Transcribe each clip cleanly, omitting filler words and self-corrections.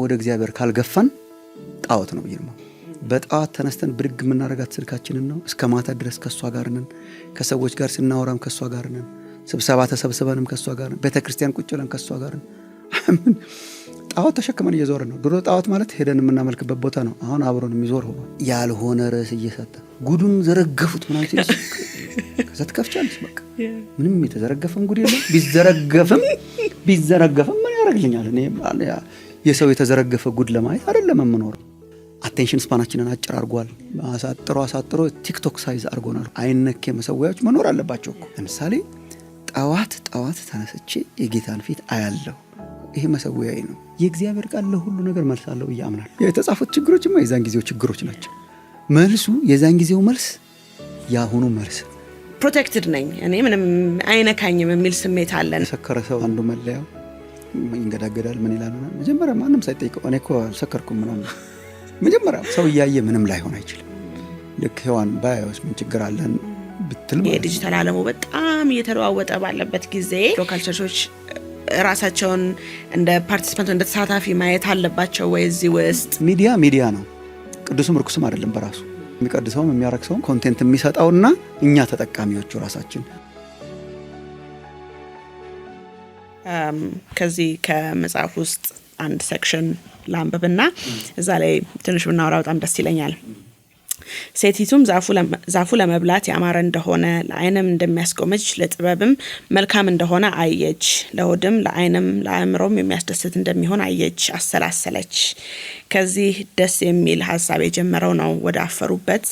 ወደ እግዚአብሔር ካልገፋን ጣዖት ነው ይልማ በጣዖት ተነስተን ብድግ ምናረጋት ስልካችንን ነው እስከ ማታ ድረስ ከሷ ጋር ነን ከሰዎች ጋር ስናወራም ከሷ ጋር ነን ስብሰባ ተሰብስበንም ከሷ ጋር ነን ቤተክርስቲያን ቁጭ ብለን ከሷ ጋር ነን ጣዖት ተሸክመን እየዞርን ነው ድሮ ጣዖት ማለት ሄደን የምናመልክበት ቦታ ነው አሁን አብሮን የሚዞር ሆኗል ያልሆነ ርዕስ እየሰጠ ጉዱን ዘረገፉት ምናምን ሲል ከዛ ትከፍቻለሽ በቃ ምንም የተዘረገፈም ጉድ የለም ቢዘረገፍም ምን ያደርግልኛል እኔ የሰው የተዘረገፈ ጉድ ለማየት አይደለም የምኖረው አቴንሽን ስፓናችንን አጭር አርጓል አሳጥሮ ቲክቶክ ሳይዝ አርጎናል አይነኬ መሰዋያዎች መኖር አለባቸው እኮ ለምሳሌ ጣዋት ተነስቼ የጌታን ፊት አያለሁ ይሄ መሰዋያዬ ነው የእግዚአብሔር ቃል ለሁሉ ነገር መልስ አለው ያምናል የተጻፉት ችግሮችማ የዛን ጊዜው ችግሮች ናቸው መልሱ የዛን ጊዜው መልስ ያሁኑ መልስ ፕሮቴክትድ ነኝ እኔ ምንም አይነካኝም የሚል ስሜት አለን ሰከረ ሰው አንዱ መለያው ይንገዳገዳል ምን ይላል መጀመሪያ ማንንም ሳይጠይቀው እኔ እኮ አልሰከርኩም ምናምን መጀመሪያ ሰው ያየ ምንም ላይሆን አይችልም ልክ ሄዋን ባያውስ ምን ችግር አለን ብትል የዲጂታል ዓለሙ በጣም እየተለዋወጠ ባለበት ጊዜ ሎካል ቸርቾች ራሳቸውን እንደ ፓርቲሲፓንት እንደ ተሳታፊ ማየት አለባቸው ወይ እዚህ ውስጥ ሚዲያ ነው ቅዱስም ርኩስም አይደለም በራሱ የሚቀድሰውም የሚያረክሰውም ኮንቴንት የሚሰጣውና እኛ ተጠቃሚዎቹ ራሳችን ከዚህ ከመጽሐፍ ውስጥ አንድ ሴክሽን ላንብብና እዛ ላይ ትንሽ ብናወራ በጣም ደስ ይለኛል ሴቲቱም ዛፉ ለመብላት ያማረ እንደሆነ ለዓይንም እንደሚያስጎመጅ ለጥበብም መልካም እንደሆነ አየች ለሆድም ለዓይንም ለአእምሮም የሚያስደስት እንደሚሆን አየች አሰላሰለች ከዚህ ደስ የሚል ሐሳብ የጀመረው ነው ወደ አፈሩበት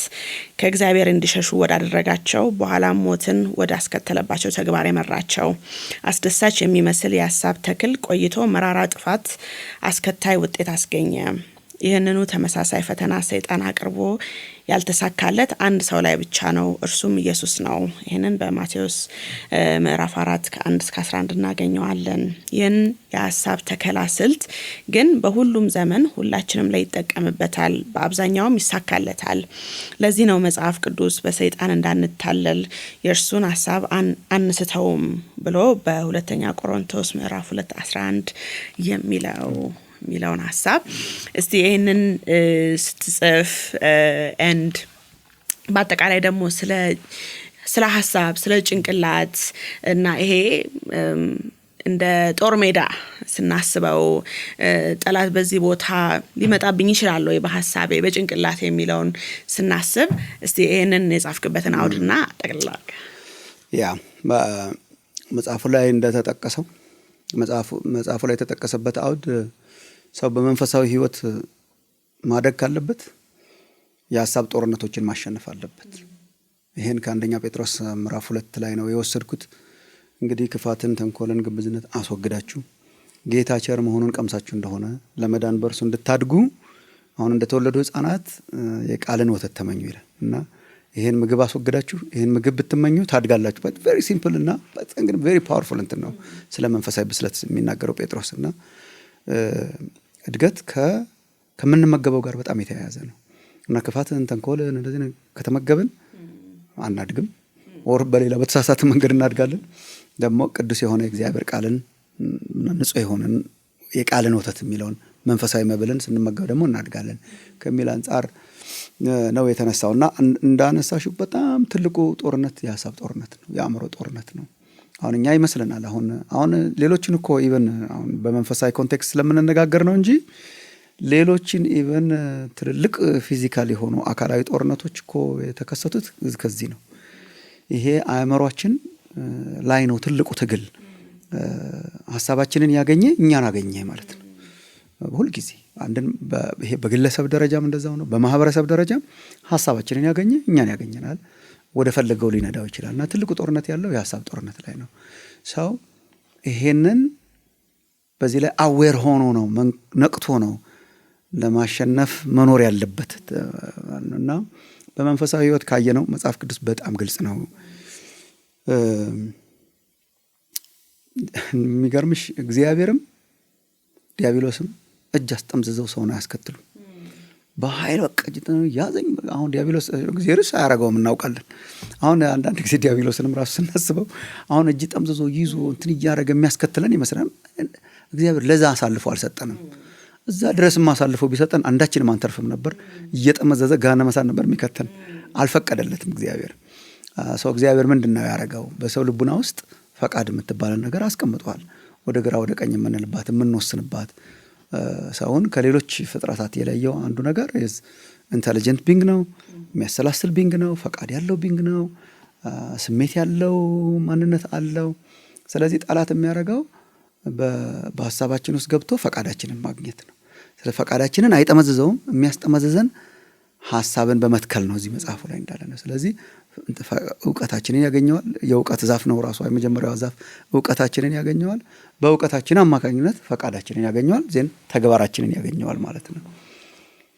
ከእግዚአብሔር እንዲሸሹ ወዳደረጋቸው በኋላ ሞትን ወደ አስከተለባቸው ተግባር የመራቸው አስደሳች የሚመስል የሐሳብ ተክል ቆይቶ መራራ ጥፋት አስከታይ ውጤት አስገኘ ይህንኑ ተመሳሳይ ፈተና ሰይጣን አቅርቦ ያልተሳካለት አንድ ሰው ላይ ብቻ ነው እርሱም ኢየሱስ ነው ይህንን በማቴዎስ ምዕራፍ 4 ከ1 እስከ 11 እናገኘዋለን ይህን የሐሳብ ተከላ ስልት ግን በሁሉም ዘመን ሁላችንም ላይ ይጠቀምበታል በአብዛኛውም ይሳካለታል ለዚህ ነው መጽሐፍ ቅዱስ በሰይጣን እንዳንታለል የእርሱን ሐሳብ አንስተውም ብሎ በሁለተኛ ቆሮንቶስ ምዕራፍ 2:11 የሚለውን ሐሳብ እስቲ ይሄንን ስትጽፍ ኤንድ በአጠቃላይ ደግሞ ስለ ሐሳብ ስለ ጭንቅላት እና ይሄ እንደ ጦር ሜዳ ስናስበው ጠላት በዚህ ቦታ ሊመጣብኝ ይችላል ወይ በሐሳቤ በጭንቅላት የሚለውን ስናስብ እስቲ ይሄንን የጻፍክበትን አውድና ጠቅልላል መጽሐፉ ላይ እንደተጠቀሰው መጽሐፉ ላይ የተጠቀሰበት አውድ ሰው በመንፈሳዊ ህይወት ማደግ ካለበት የሐሳብ ጦርነቶችን ማሸነፍ አለበት ይሄን ከአንደኛ ጴጥሮስ ምዕራፍ 2 ላይ ነው የወሰድኩት እንግዲህ ክፋትን ተንኮልን ግብዝነት አስወግዳችሁ ጌታ ቸር መሆኑን ቀምሳችሁ እንደሆነ ለመዳን በርሱ እንድታድጉ አሁን እንደተወለዱ ህፃናት የቃልን ወተት ተመኙ ይላል እና ይሄን ምግብ አስወግዳችሁ ይሄን ምግብ ብትመኙ ታድጋላችሁ but very simple እና በጣም very powerful እንትን ነው ስለ መንፈሳዊ ብስለት የሚናገረው ጴጥሮስና እድገት ከምንመገበው ጋር በጣም የተያያዘ ነው እና ክፋትን ተንኮልን እንደዚህ ከተመገብን አናድግም ወር በሌላ በተሳሳተ መንገድ እናድጋለን ደግሞ ቅዱስ የሆነ የእግዚአብሔር ቃልን ንጹህ የሆነ የቃልን ወተት የሚለውን መንፈሳዊ መብልን ስንመገብ ደግሞ እናድጋለን ከሚል አንፃር ነው የተነሳውና እንዳነሳሽው በጣም ትልቁ ጦርነት የሐሳብ ጦርነት ነው የአእምሮ ጦርነት ነው አሁን እኛ ይመስለናል አሁን ሌሎችን እኮ ኢቭን አሁን በመንፈሳዊ ኮንቴክስት ስለምንነጋገር ነው እንጂ ሌሎችን ኢቭን ትልልቅ ፊዚካል የሆኑ አካላዊ ጦርነቶች እኮ የተከሰቱት ከዚህ ነው ይሄ አእምሮአችን ላይ ነው ትልቁ ትግል ሐሳባችንን ያገኘ እኛን አገኘ ማለት ነው ሁሉ ጊዜ አንድን ይሄ በግለሰብ ደረጃም እንደዛው ነው በማህበረሰብ ደረጃም ሐሳባችንን ያገኘ እኛን ያገኘናል ወደ ፈለገው ሊነዳው ይችላልና ትልቁ ጦርነት ያለው የሐሳብ ጦርነት ላይ ነው ሰው ይሄንን በዚህ ላይ አዌር ሆኖ ነው ነቅቶ ነው ለማሸነፍ መኖር ያለበት እና በመንፈሳዊ ህይወት ካየነው መጽሐፍ ቅዱስ በጣም ግልጽ ነው የሚገርምሽ እግዚአብሔርም ዲያብሎስም እጅ አስጠምዝዘው ሰውን አያስከትሉ በኃይል ወቀጅት ያዘኝ አሁን ዲያብሎስ እግዚአብሔርስ አያረጋውም እናውቃለን አሁን አንዳንድ ጊዜ ዲያብሎስንም ራሱ ስናስበው አሁን እጅ ጠምዝዞ ይዞ እንትን ያረጋ የሚያስከትለን ይመስላል እግዚአብሔር ለዛ አሳልፎ አልሰጠንም እዛ ድረስ ማሳልፈው ቢሰጠን አንዳችንም አንተርፍም ነበር። እየጠመዘዘ ገሃነመ እሳት ነበር የሚከተን። አልፈቀደለትም እግዚአብሔር። ሰው እግዚአብሔር ምንድነው ያደረገው? በሰው ልቡና ውስጥ ፈቃድ የምትባለን ነገር አስቀምጧል። ወደ ግራ ወደ ቀኝ የምንልባት የምንወስንባት። ሰውን ከሌሎች ፍጥረታት የለየው አንዱ ነገር ኢንተሊጀንት ቢንግ ነው፣ የሚያሰላስል ቢንግ ነው፣ ፈቃድ ያለው ቢንግ ነው፣ ስሜት ያለው ማንነት አለው። ስለዚህ ጠላት የሚያደርገው በሀሳባችን ውስጥ ገብቶ ፈቃዳችንን ማግኘት ነው። ስለ ፈቃዳችንን አይጠመዝዘውም። የሚያስጠመዝዘን ሀሳብን በመትከል ነው እዚህ መጽሐፉ ላይ እንዳለ ነው። ስለዚህ እውቀታችንን ያገኘዋል። የእውቀት ዛፍ ነው ራሱ የመጀመሪያው ዛፍ እውቀታችንን ያገኘዋል። በእውቀታችን አማካኝነት ፈቃዳችንን ያገኘዋል። ዜን ተግባራችንን ያገኘዋል ማለት ነው።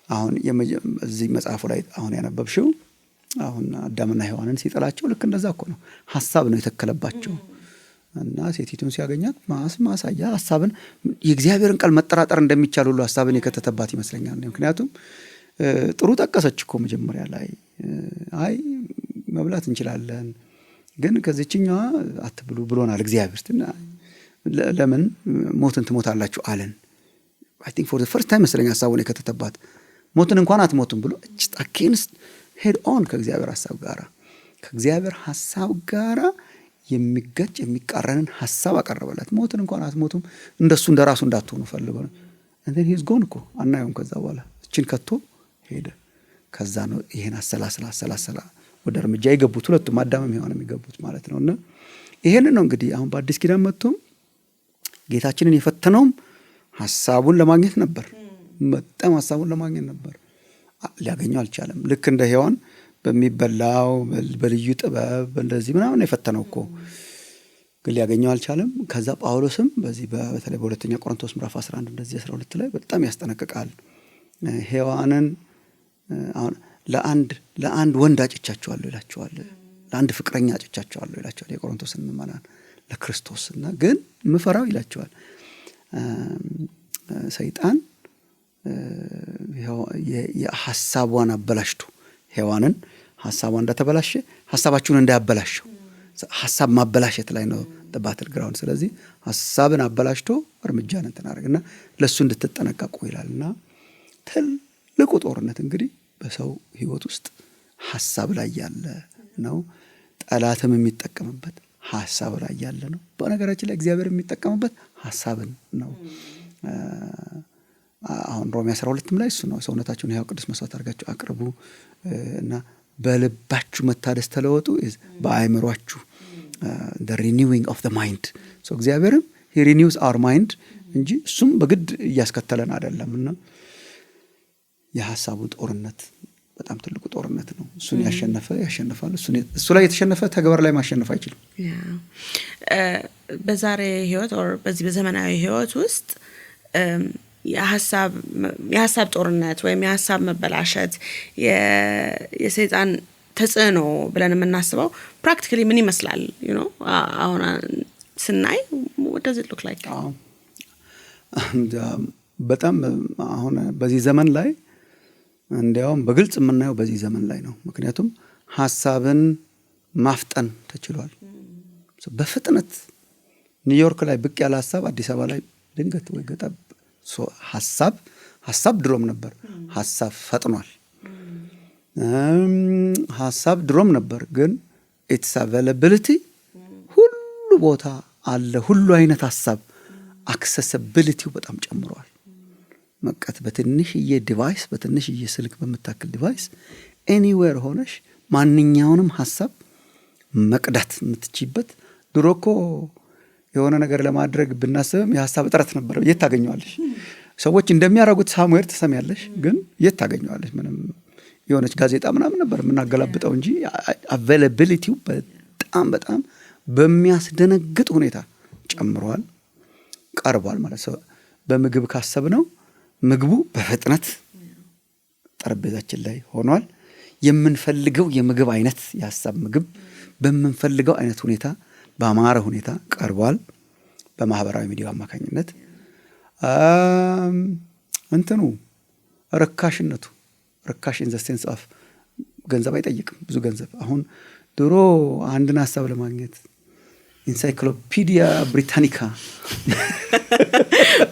አሁን እዚህ መጽሐፉ ላይ አሁን ያነበብሽው አሁን አዳምና ሔዋንን ሲጥላቸው ልክ እንደዛ እኮ ነው። ሀሳብ ነው የተከለባቸው እና ሴቲቱን ሲያገኛት ማሳያ ሀሳብን የእግዚአብሔርን ቃል መጠራጠር እንደሚቻል ሁሉ ሀሳብን የከተተባት ይመስለኛል። ምክንያቱም ጥሩ ጠቀሰች እኮ መጀመሪያ ላይ አይ መብላት እንችላለን ግን ከዚህኛዋ አትብሉ ብሎናል እግዚአብሔር። ለምን ሞትን ትሞታላችሁ አለን። አይ ቲንክ ፎር ዘ ፈርስት ታይም መስለኝ ሀሳቡን የከተተባት ሞትን እንኳን አትሞቱም ብሎ አጌንስት ሄድ ኦን ከእግዚአብሔር ሀሳብ ጋራ የሚገጭ የሚቃረንን ሀሳብ አቀረበላት። ሞትን እንኳን አትሞቱም እንደሱ እንደራሱ እንዳትሆኑ ፈልገው ነው። እንትን ሂዝ ጎን እኮ አናየውም። ከዛ በኋላ እችን ከቶ ሄደ። ከዛ ነው ይሄን አሰላስላ ወደ እርምጃ የገቡት ሁለቱም አዳምም ሔዋንም የገቡት ማለት ነው። እና ይሄንን ነው እንግዲህ አሁን በአዲስ ኪዳን መጥቶም ጌታችንን የፈተነውም ሀሳቡን ለማግኘት ነበር። በጣም ሀሳቡን ለማግኘት ነበር። ሊያገኘው አልቻለም። ልክ እንደ ሔዋን በሚበላው በልዩ ጥበብ እንደዚህ ምናምን የፈተነው እኮ ግን ሊያገኘው አልቻለም። ከዛ ጳውሎስም በዚህ በተለይ በሁለተኛ ቆሮንቶስ ምዕራፍ 11 እንደዚህ 12 ላይ በጣም ያስጠነቅቃል። ሔዋንን አሁን ለአንድ ወንድ አጭቻቸዋለሁ ይላቸዋል። ለአንድ ፍቅረኛ አጭቻቸዋለሁ ይላቸዋል የቆሮንቶስን ምዕመናን ለክርስቶስ። እና ግን ምፈራው ይላቸዋል ሰይጣን የሐሳቧን አበላሽቶ ሔዋንን ሐሳቧን እንደተበላሸ ሐሳባችሁን እንዳያበላሸው ሐሳብ ማበላሸት ላይ ነው ባትል ግራውንድ። ስለዚህ ሐሳብን አበላሽቶ እርምጃን እንተናረግና ለሱ እንድትጠነቀቁ ይላልና ትልቁ ጦርነት እንግዲህ በሰው ህይወት ውስጥ ሐሳብ ላይ ያለ ነው። ጠላትም የሚጠቀምበት ሐሳብ ላይ ያለ ነው። በነገራችን ላይ እግዚአብሔር የሚጠቀምበት ሐሳብን ነው። አሁን ሮሜ 12ም ላይ እሱ ነው ሰውነታችሁን ሕያው ቅዱስ መስዋዕት አድርጋችሁ አቅርቡ እና በልባችሁ መታደስ ተለወጡ በአእምሯችሁ the renewing of the mind። so እግዚአብሔርም he renews our mind እንጂ እሱም በግድ እያስከተለን አይደለም። እና የሐሳቡ ጦርነት በጣም ትልቁ ጦርነት ነው። እሱን ያሸነፈ ያሸንፋል። እሱ ላይ የተሸነፈ ተግባር ላይ ማሸነፍ አይችልም። በዛሬ ህይወት or በዚህ በዘመናዊ ህይወት ውስጥ የሐሳብ ጦርነት ወይም የሐሳብ መበላሸት የሰይጣን ተጽዕኖ ብለን የምናስበው ፕራክቲካሊ ምን ይመስላል? አሁን ስናይ what does it look like? በጣም አሁን በዚህ ዘመን ላይ እንዲያውም በግልጽ የምናየው በዚህ ዘመን ላይ ነው። ምክንያቱም ሐሳብን ማፍጠን ተችሏል። በፍጥነት ኒውዮርክ ላይ ብቅ ያለ ሐሳብ አዲስ አበባ ላይ ድንገት ወይ ገጠብ ሐሳብ ድሮም ነበር። ሐሳብ ፈጥኗል። ሐሳብ ድሮም ነበር ግን ኢትስ አቬይላቢሊቲ ሁሉ ቦታ አለ። ሁሉ አይነት ሐሳብ አክሰሲቢሊቲው በጣም ጨምሯል። መቀት በትንሽዬ ዲቫይስ በትንሽዬ ስልክ በመታከል ዲቫይስ ኤኒዌር ሆነሽ ማንኛውንም ሐሳብ መቅዳት የምትችይበት። ድሮ እኮ የሆነ ነገር ለማድረግ ብናስብም የሐሳብ እጥረት ነበር። የት ታገኘዋለሽ? ሰዎች እንደሚያደርጉት ሳሙኤል ትሰሚያለሽ፣ ግን የት ታገኘዋለሽ? ምንም የሆነች ጋዜጣ ምናምን ነበር የምናገላብጠው እንጂ አቬይላቢሊቲው በጣም በሚያስደነግጥ ሁኔታ ጨምሯል፣ ቀርቧል ማለት ነው። በምግብ ካሰብነው ምግቡ በፍጥነት ጠረጴዛችን ላይ ሆኗል። የምንፈልገው የምግብ አይነት የሐሳብ ምግብ በምንፈልገው አይነት ሁኔታ በአማረ ሁኔታ ቀርቧል በማህበራዊ ሚዲያ አማካኝነት። እንትኑ ርካሽነቱ ርካሽ ኢን ዘ ሴንስ ኦፍ ገንዘብ አይጠይቅም ብዙ ገንዘብ። አሁን ድሮ አንድን ሐሳብ ለማግኘት ኢንሳይክሎፒዲያ ብሪታኒካ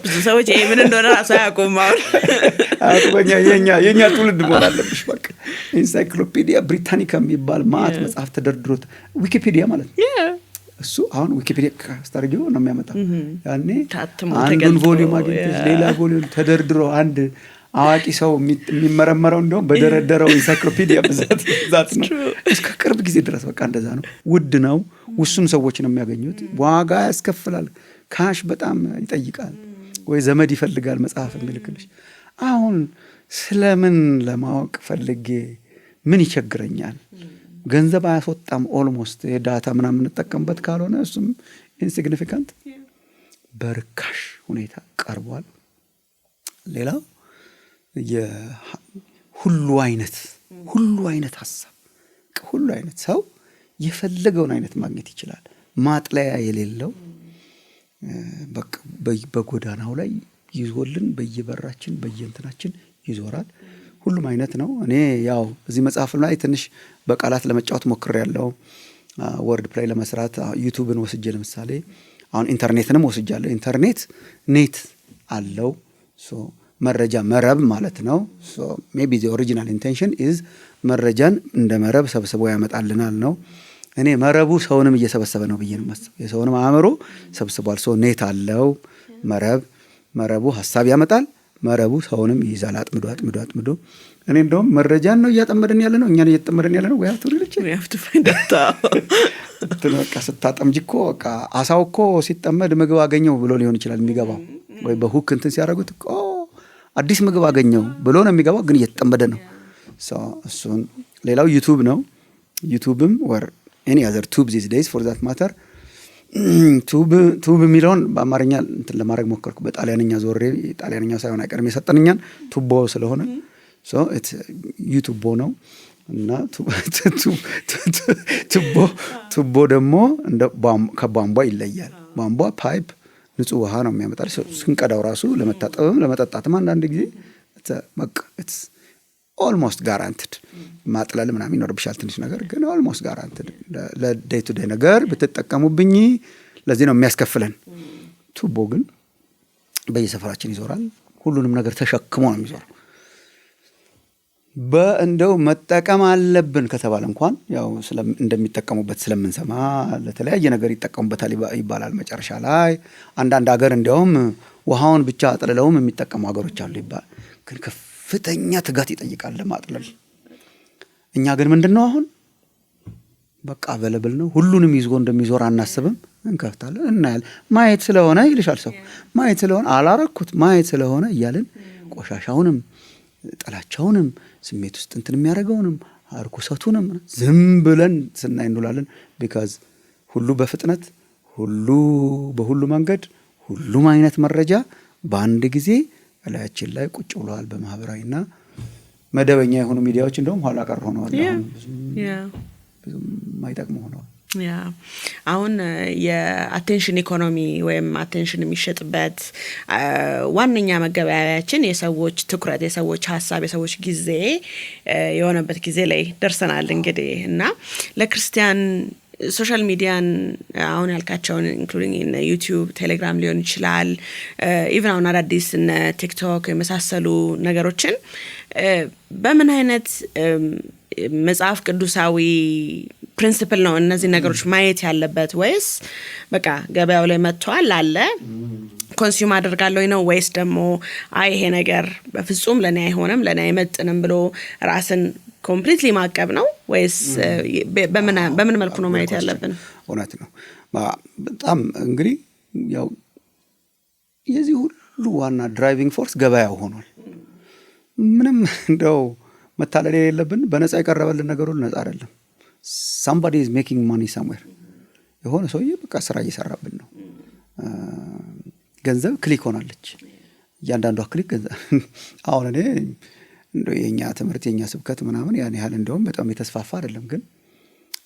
ብዙ ሰዎች ይሄ ምን እንደሆነ ራሱ አያውቁም። አጥበኛ የኛ ትውልድ መሆን አለብሽ። በቃ ኢንሳይክሎፒዲያ ብሪታኒካ የሚባል ማአት መጽሐፍ ተደርድሮት ዊኪፒዲያ ማለት ነው። እሱ አሁን ዊኪፒዲያ ካስተርጊው ነው የሚያመጣው። ያኔ አንዱን ቮሊዩም አግኝተሽ ሌላ ቮሊዩም ተደርድሮ አንድ አዋቂ ሰው የሚመረመረው እንደውም በደረደረው ኢንሳይክሎፒዲያ ብዛት ነው። እስከ ቅርብ ጊዜ ድረስ በቃ እንደዛ ነው። ውድ ነው። ውሱን ሰዎች ነው የሚያገኙት። ዋጋ ያስከፍላል። ካሽ በጣም ይጠይቃል። ወይ ዘመድ ይፈልጋል መጽሐፍ የሚልክልሽ። አሁን ስለምን ለማወቅ ፈልጌ ምን ይቸግረኛል? ገንዘብ አያስወጣም። ኦልሞስት የዳታ ምናምን እንጠቀምበት ካልሆነ እሱም ኢንሲግኒፊካንት በርካሽ ሁኔታ ቀርቧል። ሌላው ሁሉ አይነት ሀሳብ ሁሉ አይነት ሰው የፈለገውን አይነት ማግኘት ይችላል። ማጥለያ የሌለው በቃ በጎዳናው ላይ ይዞልን በየበራችን በየእንትናችን ይዞራል። ሁሉም አይነት ነው። እኔ ያው እዚህ መጽሐፍ ላይ ትንሽ በቃላት ለመጫወት ሞክሬያለሁ። ወርድ ፕሌይ ለመስራት ዩቲዩብን ወስጄ ለምሳሌ አሁን ኢንተርኔትንም ወስጃለሁ። ኢንተርኔት ኔት አለው መረጃ መረብ ማለት ነው። ሜቢ ዘ ኦሪጂናል ኢንቴንሽን ኢዝ መረጃን እንደ መረብ ሰብስቦ ያመጣልናል ነው። እኔ መረቡ ሰውንም እየሰበሰበ ነው ብዬ ነው የማስበው። የሰውንም አእምሮ ሰብስቧል። ኔት አለው መረቡ ሀሳብ ያመጣል። መረቡ ሰውንም ይይዛል። አጥምዶ እኔ እንደውም መረጃን ነው እያጠመደን ያለ ነው፣ እኛን እየተጠመደን ያለ ነው። በቃ ስታጠምጂ እኮ በቃ አሳው እኮ ሲጠመድ ምግብ አገኘው ብሎ ሊሆን ይችላል የሚገባው፣ ወይ በሁክ እንትን ሲያደርጉት እኮ አዲስ ምግብ አገኘው ብሎ ነው የሚገባው፣ ግን እየተጠመደ ነው። እሱን ሌላው ዩቲዩብ ነው። ዩቲዩብም ወር ኤኒ አዘር ቱብ ዚስ ዴይዝ ፎር ዛት ማተር ቱብ የሚለውን በአማርኛ እንትን ለማድረግ ሞከርኩ። በጣሊያንኛ ዞሬ ጣሊያንኛው ሳይሆን አይቀርም የሰጠንኛን ቱቦ ስለሆነ ዩቱቦ ነው እና ቱቦ ደግሞ ከቧንቧ ይለያል። ቧንቧ ፓይፕ ንጹህ ውሃ ነው የሚያመጣል። ስንቀዳው ራሱ ለመታጠብም ለመጠጣትም አንዳንድ ጊዜ በቃ ኦልሞስት ጋራንትድ ማጥለል ምናምን ይኖርብሻል ትንሽ ነገር፣ ግን ኦልሞስት ጋራንትድ ለዴይ ቱ ዴይ ነገር ብትጠቀሙብኝ ለዚህ ነው የሚያስከፍለን። ቱቦ ግን በየሰፈራችን ይዞራል። ሁሉንም ነገር ተሸክሞ ነው የሚዞረው። በእንደው መጠቀም አለብን ከተባለ እንኳን ያው እንደሚጠቀሙበት ስለምንሰማ ለተለያየ ነገር ይጠቀሙበታል ይባላል። መጨረሻ ላይ አንዳንድ ሀገር እንዲያውም ውሃውን ብቻ አጥልለውም የሚጠቀሙ ሀገሮች አሉ ይባላል። ግን ከፍተኛ ትጋት ይጠይቃል ለማጥለል። እኛ ግን ምንድነው አሁን በቃ አቬለብል ነው። ሁሉንም ይዞ እንደሚዞር አናስብም። እንከፍታለን፣ እናያለን። ማየት ስለሆነ ይልሻል ሰው፣ ማየት ስለሆነ አላረኩት ማየት ስለሆነ እያልን ቆሻሻውንም ጠላቻውንም ስሜት ውስጥ እንትን የሚያደርገውንም አርኩሰቱንም ዝም ብለን ስናይ እንውላለን። ቢካዝ ሁሉ በፍጥነት ሁሉ በሁሉ መንገድ ሁሉም አይነት መረጃ በአንድ ጊዜ እላያችን ላይ ቁጭ ብለዋል። በማህበራዊና መደበኛ የሆኑ ሚዲያዎች እንደውም ኋላ ቀር ሆነዋል። ብዙም ማይጠቅሙ ሆነዋል። አሁን የአቴንሽን ኢኮኖሚ ወይም አቴንሽን የሚሸጥበት ዋነኛ መገበያያችን የሰዎች ትኩረት፣ የሰዎች ሀሳብ፣ የሰዎች ጊዜ የሆነበት ጊዜ ላይ ደርሰናል እንግዲህ እና ለክርስቲያን ሶሻል ሚዲያን አሁን ያልካቸውን ኢንክሉዲንግ ዩቲዩብ፣ ቴሌግራም ሊሆን ይችላል ኢቭን አሁን አዳዲስ እነ ቲክቶክ የመሳሰሉ ነገሮችን በምን አይነት መጽሐፍ ቅዱሳዊ ፕሪንሲፕል ነው እነዚህ ነገሮች ማየት ያለበት? ወይስ በቃ ገበያው ላይ መጥቷል አለ ኮንሱም አደርጋለሁ ነው? ወይስ ደግሞ ይሄ ነገር በፍጹም ለኔ አይሆንም ለኔ አይመጥንም ብሎ ራስን ኮምፕሊትሊ ማቀብ ነው? ወይስ በምን መልኩ ነው ማየት ያለብን? እውነት ነው። በጣም እንግዲህ ያው የዚህ ሁሉ ዋና ድራይቪንግ ፎርስ ገበያው ሆኗል። ምንም እንደው መታለል የሌለብን በነፃ የቀረበልን ነገር ሁሉ ነፃ አይደለም። somebody is making money somewhere። የሆነ ሰውዬ በቃ ስራ እየሰራብን ነው። ገንዘብ ክሊክ ሆናለች። እያንዳንዷ ክሊክ ገንዘብ። አሁን እኔ እንደው የኛ ትምህርት የኛ ስብከት ምናምን ያን ያህል እንደውም በጣም የተስፋፋ አይደለም። ግን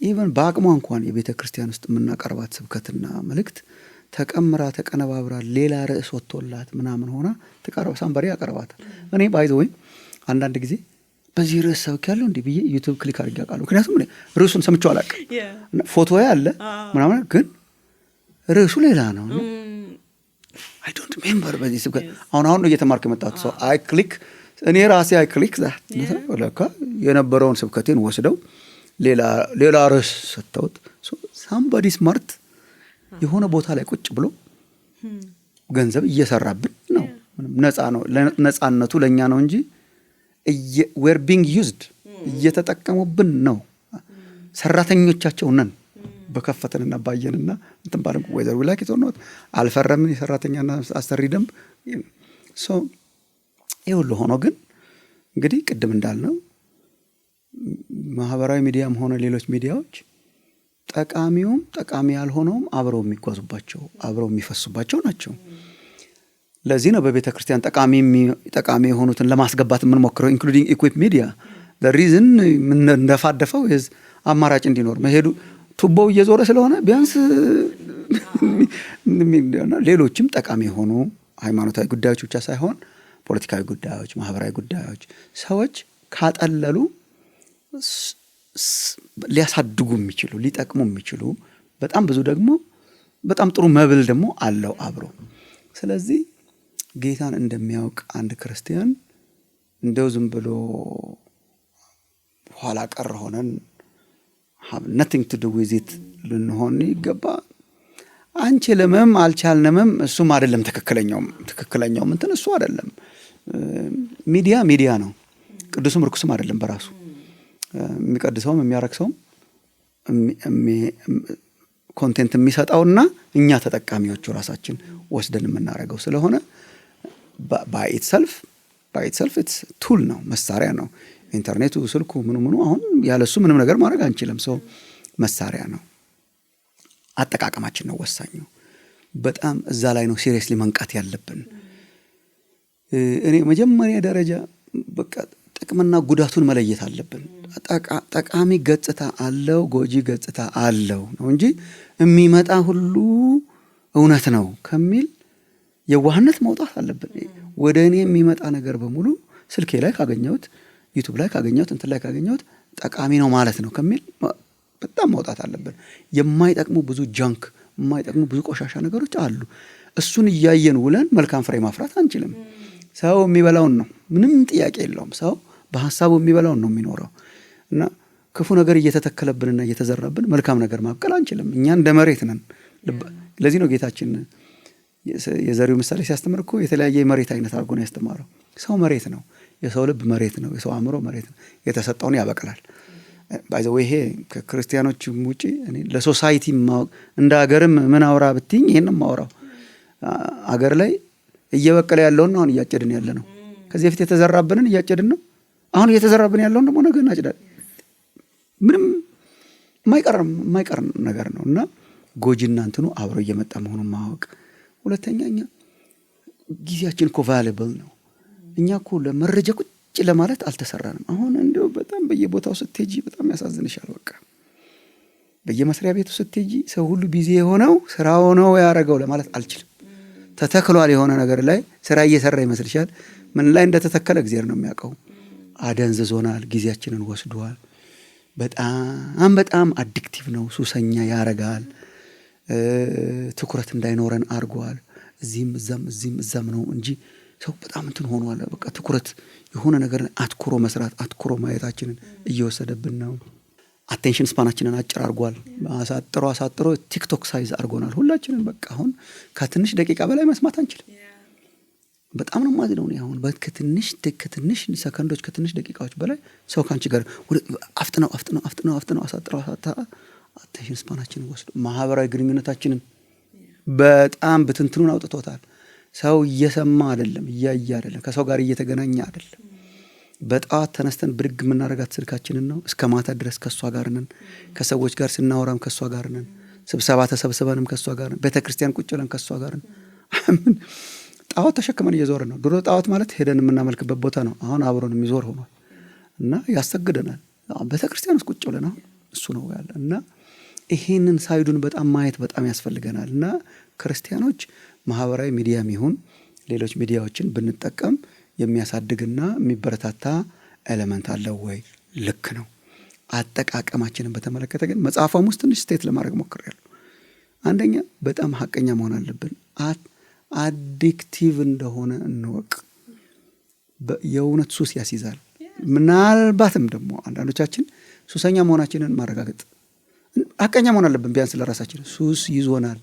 ኢቨን በአቅሟ እንኳን የቤተ ክርስቲያን ውስጥ የምናቀርባት ስብከትና መልእክት ተቀምራ ተቀነባብራ ሌላ ርዕስ ወጥቶላት ምናምን ሆና ተቀርባ ሳምባሪ ያቀርባታል። እኔ ባይዘው ወይ አንዳንድ ጊዜ በዚህ ርዕስ ሰብክ ያለው እንዴ ብዬ ዩቲዩብ ክሊክ አድርጌ አውቃለሁ። ምክንያቱም እኔ ርዕሱን ሰምቼው አላውቅም። ፎቶ ያለ ምናምን ግን ርዕሱ ሌላ ነው። አይ ዶንት ሪሜምበር በዚህ ስብከት አሁን ነው እየተማርክ የመጣሁት ሰው አይ ክሊክ እኔ ራሴ አይ ክሊክ ዛት ለካ የነበረውን ስብከቴን ወስደው ሌላ ርዕስ ሰጥተውት ሳምባዲ ስማርት የሆነ ቦታ ላይ ቁጭ ብሎ ገንዘብ እየሰራብን ነው። ነፃ ነው፣ ነፃነቱ ለእኛ ነው እንጂ ዌር ቢንግ ዩዝድ እየተጠቀሙብን ነው። ሰራተኞቻቸው ነን። በከፈተንና ባየንና እንትን ባለም ወይዘር ዊላክ ይቶርኖት አልፈረምን የሰራተኛና አሰሪ ደንብ ይሄ ሁሉ ሆኖ ግን እንግዲህ ቅድም እንዳልነው ማህበራዊ ሚዲያም ሆነ ሌሎች ሚዲያዎች ጠቃሚውም ጠቃሚ ያልሆነውም አብረው የሚጓዙባቸው አብረው የሚፈሱባቸው ናቸው። ለዚህ ነው በቤተ ክርስቲያን ጠቃሚ የሆኑትን ለማስገባት የምንሞክረው ኢንክሉዲንግ ኢኩዊፕ ሚዲያ the reason እንደፋደፈው አማራጭ እንዲኖር መሄዱ ቱቦው እየዞረ ስለሆነ ቢያንስ ሌሎችም ጠቃሚ የሆኑ ሃይማኖታዊ ጉዳዮች ብቻ ሳይሆን ፖለቲካዊ ጉዳዮች፣ ማህበራዊ ጉዳዮች ሰዎች ካጠለሉ ሊያሳድጉ የሚችሉ ሊጠቅሙ የሚችሉ በጣም ብዙ ደግሞ በጣም ጥሩ መብል ደግሞ አለው አብሮ። ስለዚህ ጌታን እንደሚያውቅ አንድ ክርስቲያን እንደው ዝም ብሎ ኋላ ቀር ሆነን have nothing to do with it ልንሆን ይገባ። አንችልምም አልቻልንምም እሱም አይደለም ትክክለኛው እንትን እሱ አይደለም። ሚዲያ ነው። ቅዱስም ርኩስም አይደለም በራሱ የሚቀድሰውም የሚያረክሰውም ኮንቴንት የሚሰጣውና እኛ ተጠቃሚዎቹ ራሳችን ወስደን የምናረገው ስለሆነ by itself it's tool ነው፣ መሳሪያ ነው። ኢንተርኔቱ፣ ስልኩ፣ ምኑ አሁን ያለሱ ምንም ነገር ማድረግ አንችልም። ሰው መሳሪያ ነው። አጠቃቀማችን ነው ወሳኙ። በጣም እዛ ላይ ነው ሲሪየስሊ መንቃት ያለብን። እኔ መጀመሪያ ደረጃ በቃ ጥቅምና ጉዳቱን መለየት አለብን። ጠቃሚ ገጽታ አለው፣ ጎጂ ገጽታ አለው ነው እንጂ የሚመጣ ሁሉ እውነት ነው ከሚል የዋህነት መውጣት አለብን። ወደ እኔ የሚመጣ ነገር በሙሉ ስልኬ ላይ ካገኘሁት፣ ዩቲዩብ ላይ ካገኘሁት፣ እንትን ላይ ካገኘሁት ጠቃሚ ነው ማለት ነው ከሚል በጣም መውጣት አለብን። የማይጠቅሙ ብዙ ጃንክ፣ የማይጠቅሙ ብዙ ቆሻሻ ነገሮች አሉ። እሱን እያየን ውለን መልካም ፍሬ ማፍራት አንችልም። ሰው የሚበላውን ነው፣ ምንም ጥያቄ የለውም። ሰው በሐሳቡ የሚበላውን ነው የሚኖረው እና ክፉ ነገር እየተተከለብንና እየተዘራብን መልካም ነገር ማብቀል አንችልም። እኛ እንደ መሬት ነን። ለዚህ ነው ጌታችን የዘሪው ምሳሌ ሲያስተምር እኮ የተለያየ የመሬት አይነት አድርጎ ነው ያስተማረው። ሰው መሬት ነው፣ የሰው ልብ መሬት ነው፣ የሰው አእምሮ መሬት ነው። የተሰጠውን ያበቅላል። ባይዘው ይሄ ከክርስቲያኖች ውጪ እኔ ለሶሳይቲ እንደ ሀገርም ምን አውራ ብትኝ ይሄንም ማውራው ሀገር ላይ እየበቀለ ያለውን አሁን እያጨድን ያለ ነው። ከዚህ በፊት የተዘራብንን እያጨድን ነው። አሁን እየተዘራብን ያለውን ደግሞ ነገ እናጭዳለን። ምንም የማይቀር ነገር ነው እና ጎጂና እንትኑ አብሮ እየመጣ መሆኑን ማወቅ። ሁለተኛ እኛ ጊዜያችን እኮ ቫሉብል ነው። እኛ እኮ ለመረጃ ቁጭ ለማለት አልተሰራንም። አሁን እንደው በጣም በየቦታው ስትሄጂ በጣም ያሳዝንሻል። በቃ በየመስሪያ ቤቱ ስትሄጂ ሰው ሁሉ ቢዚ የሆነው ስራው ነው ያደረገው ለማለት አልችልም። ተተክሏል የሆነ ነገር ላይ ስራ እየሰራ ይመስልሻል። ምን ላይ እንደተተከለ እግዚአብሔር ነው የሚያውቀው። አደንዝዞናል፣ ጊዜያችንን ወስዷል። በጣም አዲክቲቭ ነው፣ ሱሰኛ ያረጋል። ትኩረት እንዳይኖረን አርጓል። እዚህም እዛም ነው እንጂ ሰው በጣም እንትን ሆኗል። በቃ ትኩረት የሆነ ነገር አትኩሮ መስራት፣ አትኩሮ ማየታችንን እየወሰደብን ነው። አቴንሽን ስፓናችንን አጭር አርጓል። አሳጥሮ ቲክቶክ ሳይዝ አርጎናል ሁላችንን። በቃ አሁን ከትንሽ ደቂቃ በላይ መስማት አንችልም። በጣም ነው ማዝነው ነው። አሁን ከትንሽ ሰከንዶች ከትንሽ ደቂቃዎች በላይ ሰው ካንቺ ጋር አፍጥነው አሳጥረው አቴንሽን ስፓናችንን ወስዶ ማህበራዊ ግንኙነታችንን በጣም በትንትኑን አውጥቶታል። ሰው እየሰማ አይደለም፣ እያየ አይደለም፣ ከሰው ጋር እየተገናኘ አይደለም። በጠዋት ተነስተን ብድግ የምናረጋት ስልካችንን ነው። እስከ ማታ ድረስ ከሷ ጋር ነን። ከሰዎች ጋር ስናወራም ከሷ ጋር ነን። ስብሰባ ተሰብስበንም ከሷ ጋር ነን። ቤተክርስቲያን ቁጭ ብለን ከሷ ጋር ነን። ጣዖት ተሸክመን እየዞርን ነው። ድሮ ጣዖት ማለት ሄደን የምናመልክበት ቦታ ነው። አሁን አብሮን የሚዞር ሆኗል እና ያሰግደናል። ቤተክርስቲያን ውስጥ ቁጭ ብለን አሁን እሱ ነው ያለ እና ይሄንን ሳይዱን በጣም ማየት በጣም ያስፈልገናል። እና ክርስቲያኖች ማህበራዊ ሚዲያም ይሁን ሌሎች ሚዲያዎችን ብንጠቀም የሚያሳድግና የሚበረታታ ኤሌመንት አለው ወይ? ልክ ነው። አጠቃቀማችንን በተመለከተ ግን መጽሐፏም ውስጥ ትንሽ ስቴት ለማድረግ ሞክሬያለሁ። አንደኛ በጣም ሐቀኛ መሆን አለብን። አዲክቲቭ እንደሆነ እንወቅ። የእውነት ሱስ ያስይዛል። ምናልባትም ደግሞ አንዳንዶቻችን ሱሰኛ መሆናችንን ማረጋገጥ ሐቀኛ መሆን አለብን። ቢያንስ ለራሳችን ሱስ ይዞናል።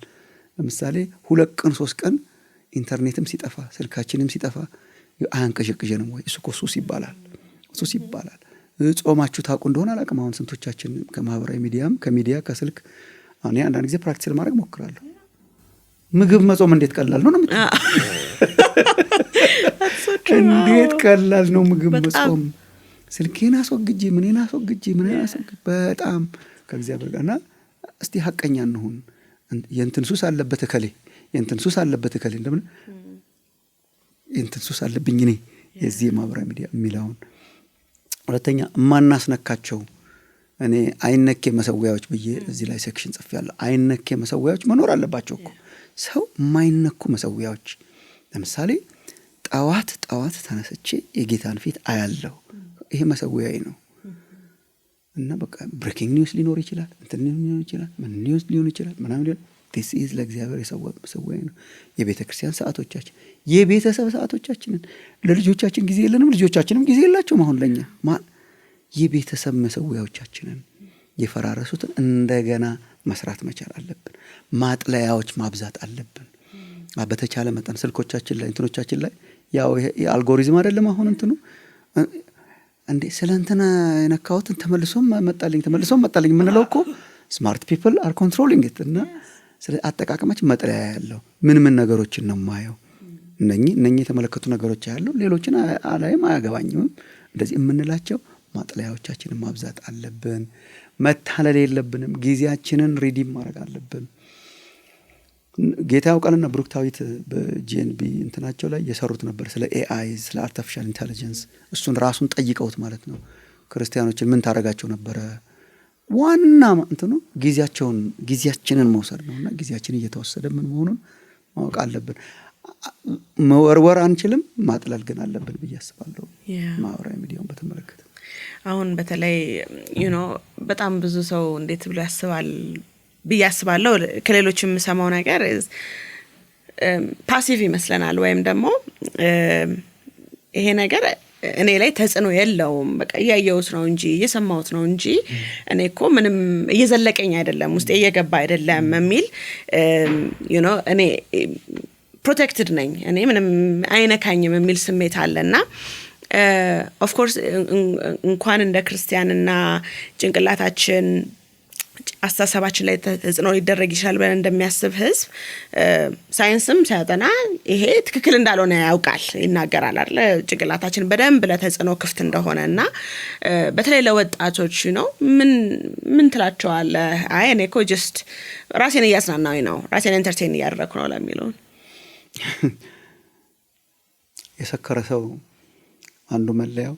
ለምሳሌ 2 ቀን 3 ቀን ኢንተርኔትም ሲጠፋ ስልካችንም ሲጠፋ አያንቀዠቅዠንም ወይ? እሱ እኮ ሱስ ይባላል። ሱስ ይባላል። ጾማችሁ ታውቁ እንደሆነ አላውቅም። አሁን ስንቶቻችን ከማህበራዊ ሚዲያም ከሚዲያ ከስልክ እኔ አንዳንድ ጊዜ ፕራክቲስ ለማድረግ ሞክራለሁ። ምግብ መጾም እንዴት ቀላል ነው! እንዴት ቀላል ነው ምግብ መጾም። ስልኬን አስወግጄ ምንን አስወግጄ በጣም ከእግዚአብሔር ጋርና እስቲ ሐቀኛ እንሁን። የእንትን ሱስ አለበት እከሌ የእንትን ሱስ አለበት እከሌ እንደምን የእንትን ሱስ አለብኝ እኔ የዚህ ማህበራዊ ሚዲያ የሚለውን። ሁለተኛ የማናስነካቸው እኔ አይነኬ መሰዊያዎች ብዬ እዚህ ላይ ሴክሽን ጽፌያለሁ። አይነኬ መሰዊያዎች መኖር አለባቸው እኮ ሰው የማይነኩ መሰዊያዎች። ለምሳሌ ጠዋት ተነስቼ የጌታን ፊት አያለሁ። ይሄ መሰዊያዬ ነው እና በቃ ብሬኪንግ ኒውስ ሊኖር ይችላል፣ እንትን ሊሆን ይችላል፣ ምን ኒውስ ሊሆን ይችላል፣ ምናምን ሊሆን this is ለእግዚአብሔር የሰዋት መሰዊያዬ ነው። የቤተ ክርስቲያን ሰዓቶቻችን፣ የቤተሰብ ሰዓቶቻችንን ለልጆቻችን ጊዜ የለንም፣ ልጆቻችንም ጊዜ የላቸውም። አሁን ለኛ የቤተሰብ መሰዊያዎቻችንን የፈራረሱትን እንደገና መስራት መቻል አለብን። ማጥለያዎች ማብዛት አለብን። በተቻለ መጠን ስልኮቻችን ላይ እንትኖቻችን ላይ ያው የአልጎሪዝም አይደለም አሁን እንትኑ እንዴ ስለ እንትና የነካሁትን ተመልሶም መጣልኝ የምንለው እኮ ስማርት ፒፕል አር ኮንትሮሊንግ ኢት። እና ስለ አጠቃቀማችን መጥለያ ያለው ምን ነገሮችን ነው ማየው? እነኚህ የተመለከቱ ነገሮች ያለው ሌሎችን አላይም አያገባኝም እንደዚህ የምንላቸው ማጥለያዎቻችንን ማብዛት አለብን። መታለል የለብንም። ጊዜያችንን ሪዲም ማድረግ አለብን። ጌታ ያውቃልና ብሩክታዊት በጂኤንቢ እንትናቸው ላይ የሰሩት ነበር ስለ ኤአይ ስለ አርቲፊሻል ኢንተለጀንስ። እሱን ራሱን ጠይቀውት ማለት ነው ክርስቲያኖችን ምን ታረጋቸው ነበረ? ዋና እንትኑ ጊዜያችንን መውሰድ ነውና ጊዜያችንን እየተወሰደ ምን መሆኑን ማወቅ አለብን። መወርወር አንችልም፣ ማጥለል ግን አለብን ብዬ አስባለሁ። ማህበራዊ ሚዲያውን በተመለከተ አሁን በተለይ በጣም ብዙ ሰው እንዴት ብሎ ያስባል ብዬ አስባለሁ። ከሌሎች የምሰማው ነገር ፓሲቭ ይመስለናል፣ ወይም ደግሞ ይሄ ነገር እኔ ላይ ተጽዕኖ የለውም፣ በቃ እያየሁት ነው እንጂ እየሰማሁት ነው እንጂ እኔ እኮ ምንም እየዘለቀኝ አይደለም፣ ውስጤ እየገባ አይደለም የሚል እኔ ፕሮቴክትድ ነኝ፣ እኔ ምንም አይነካኝም የሚል ስሜት አለና ኦፍ ኮርስ እንኳን እንደ ክርስቲያንና ጭንቅላታችን አስተሳሰባችን ላይ ተጽዕኖ ሊደረግ ይችላል ብለን እንደሚያስብ ህዝብ ሳይንስም ሲያጠና ይሄ ትክክል እንዳልሆነ ያውቃል፣ ይናገራል አይደል? ጭንቅላታችን በደንብ ለተጽዕኖ ክፍት እንደሆነና በተለይ ለወጣቶች ምን ትላቸዋለህ? አይ እኔ እኮ ጀስት ራሴን እያዝናናሁኝ ነው፣ ራሴን ኤንተርቴን እያደረኩ ነው ለሚለው የሰከረ ሰው አንዱ መለያው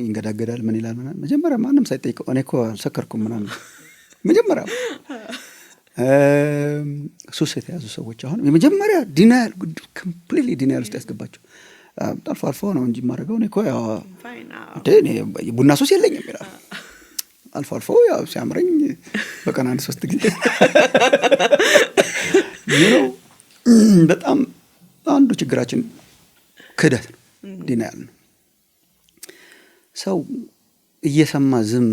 ይንገዳገዳል። ምን ይላል? መጀመሪያ ማንም ሳይጠይቀው እኔ እኮ አልሰከርኩም ምናምን መጀመሪያ ሱስ የተያዙ ሰዎች አሁን የመጀመሪያ ዲናያል ኮምፕሊትሊ ዲናያል ውስጥ ያስገባቸው አልፎ ነው እንጂ ማድረገው እኔ እኮ ያው ቡና ሱስ የለኝም ይላል። አልፎ ያው ሲያምረኝ በቀን 1-3 ጊዜ በጣም አንዱ ችግራችን ክህደት ነው፣ ዲናያል ነው። ሰው እየሰማ ዝም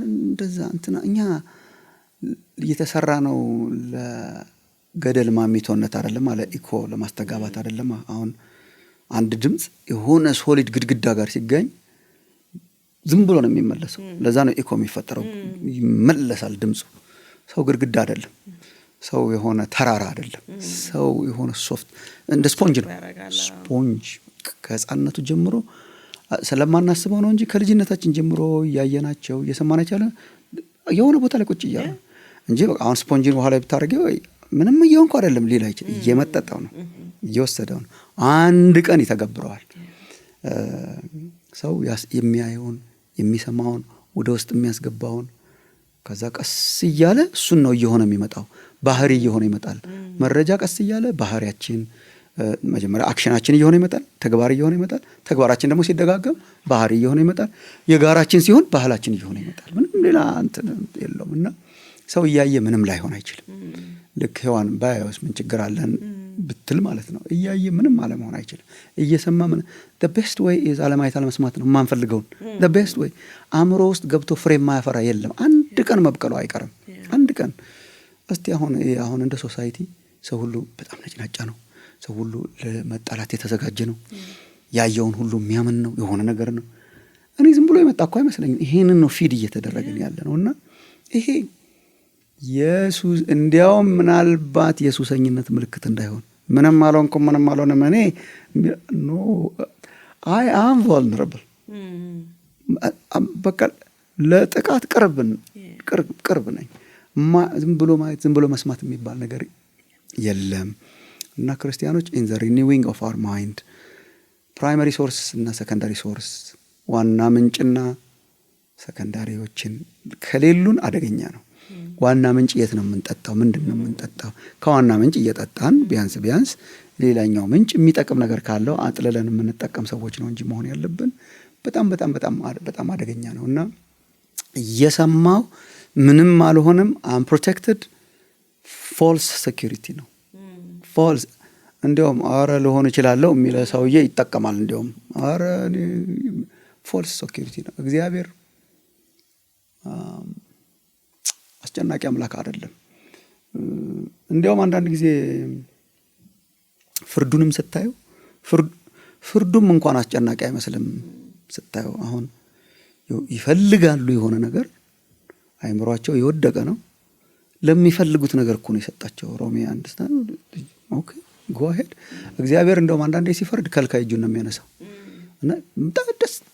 እንደዛ እንትና እኛ እየተሰራ ነው ለገደል ማሚቶነት አይደለም አለ ኢኮ ለማስተጋባት አይደለም። አሁን አንድ ድምጽ የሆነ ሶሊድ ግድግዳ ጋር ሲገኝ ዝም ብሎ ነው የሚመለሰው። ለዛ ነው ኢኮ የሚፈጠረው፣ ይመለሳል ድምጹ። ሰው ግድግዳ አይደለም፣ ሰው የሆነ ተራራ አይደለም፣ ሰው የሆነ ሶፍት እንደ ስፖንጅ ነው። ስፖንጅ ከህፃንነቱ ጀምሮ ስለማናስበው ነው እንጂ ከልጅነታችን ጀምሮ ያየናቸው እየሰማናቸው ያለ የሆነ ቦታ ላይ ቁጭ እያለ እንጂ በቃ አሁን ስፖንጅን በኋላ ብታረገው ምንም እየሆንኩ አይደለም ሊል አይችል። እየመጠጠው ነው፣ እየወሰደው ነው። አንድ ቀን ይተገብረዋል። ሰው የሚያየውን የሚሰማውን ወደ ውስጥ የሚያስገባውን ከዛ ቀስ እያለ እሱን ነው እየሆነ የሚመጣው። ባህሪ እየሆነ ይመጣል። መረጃ ቀስ እያለ ባህሪያችን መጀመሪያ አክሽናችን እየሆነ ይመጣል፣ ተግባር እየሆነ ይመጣል። ተግባራችን ደግሞ ሲደጋገም ባህሪ እየሆነ ይመጣል። የጋራችን ሲሆን ባህላችን እየሆነ ይመጣል። ምንም ሌላ እንትን የለውም እና ሰው እያየ ምንም ላይሆን አይችልም። ልክ ሔዋን ባያዩስ ምን ችግር አለን ብትል ማለት ነው። እያየ ምንም አለመሆን አይችልም። እየሰማ ምን the best way is አለማየት አለመስማት ነው የማንፈልገውን the best way። አእምሮ ውስጥ ገብቶ ፍሬ የማያፈራ የለም። አንድ ቀን መብቀሉ አይቀርም። አንድ ቀን እስቲ አሁን እንደ ሶሳይቲ ሰው ሁሉ በጣም ነጭናጫ ነው። ሰው ሁሉ ለመጣላት የተዘጋጀ ነው። ያየውን ሁሉ የሚያምን ነው። የሆነ ነገር ነው። እኔ ዝም ብሎ የመጣ እኮ አይመስለኝም። ይሄንን ነው ፊድ እየተደረገን ያለ ነው። እና ይሄ ኢየሱስ እንዲያውም ምናልባት የሱሰኝነት ምልክት እንዳይሆን ምንም አልሆንኩም ምንም አልሆንም እኔ ኖ አይ አም ቫልነራብል በቃ ለጥቃት ቅርብ ነኝ። ዝም ብሎ ማየት ዝም ብሎ መስማት የሚባል ነገር የለም። እና ክርስቲያኖች in the renewing of our mind primary source እና secondary source ዋና ምንጭና ሰከንዳሪዎችን ከሌሉን አደገኛ ነው። ዋና ምንጭ የት ነው የምንጠጣው? ምንድነው የምንጠጣው? ከዋና ምንጭ እየጠጣን ቢያንስ ሌላኛው ምንጭ የሚጠቅም ነገር ካለው አጥለለን የምንጠቀም ሰዎች ነው እንጂ መሆን ያለብን በጣም አደገኛ ነው። እና እየሰማው ምንም አልሆንም am protected false security ነው። false እንዲያውም አረ ልሆን ይችላል የሚለ ሰውዬ ይጠቀማል። እንዲያውም አረ false security ነው። እግዚአብሔር አስጨናቂ አምላክ አይደለም። እንዲያውም አንዳንድ ጊዜ ፍርዱንም ስታዩ ፍርዱም እንኳን አስጨናቂ አይመስልም ስታዩ። አሁን ይፈልጋሉ የሆነ ነገር አይምሯቸው የወደቀ ነው። ለሚፈልጉት ነገር እኮ ነው የሰጣቸው። ሮሜ 1 ኦኬ go ahead። እግዚአብሔር እንደውም አንዳንዴ ሲፈርድ ከልካይ እጁን ነው የሚያነሳው እና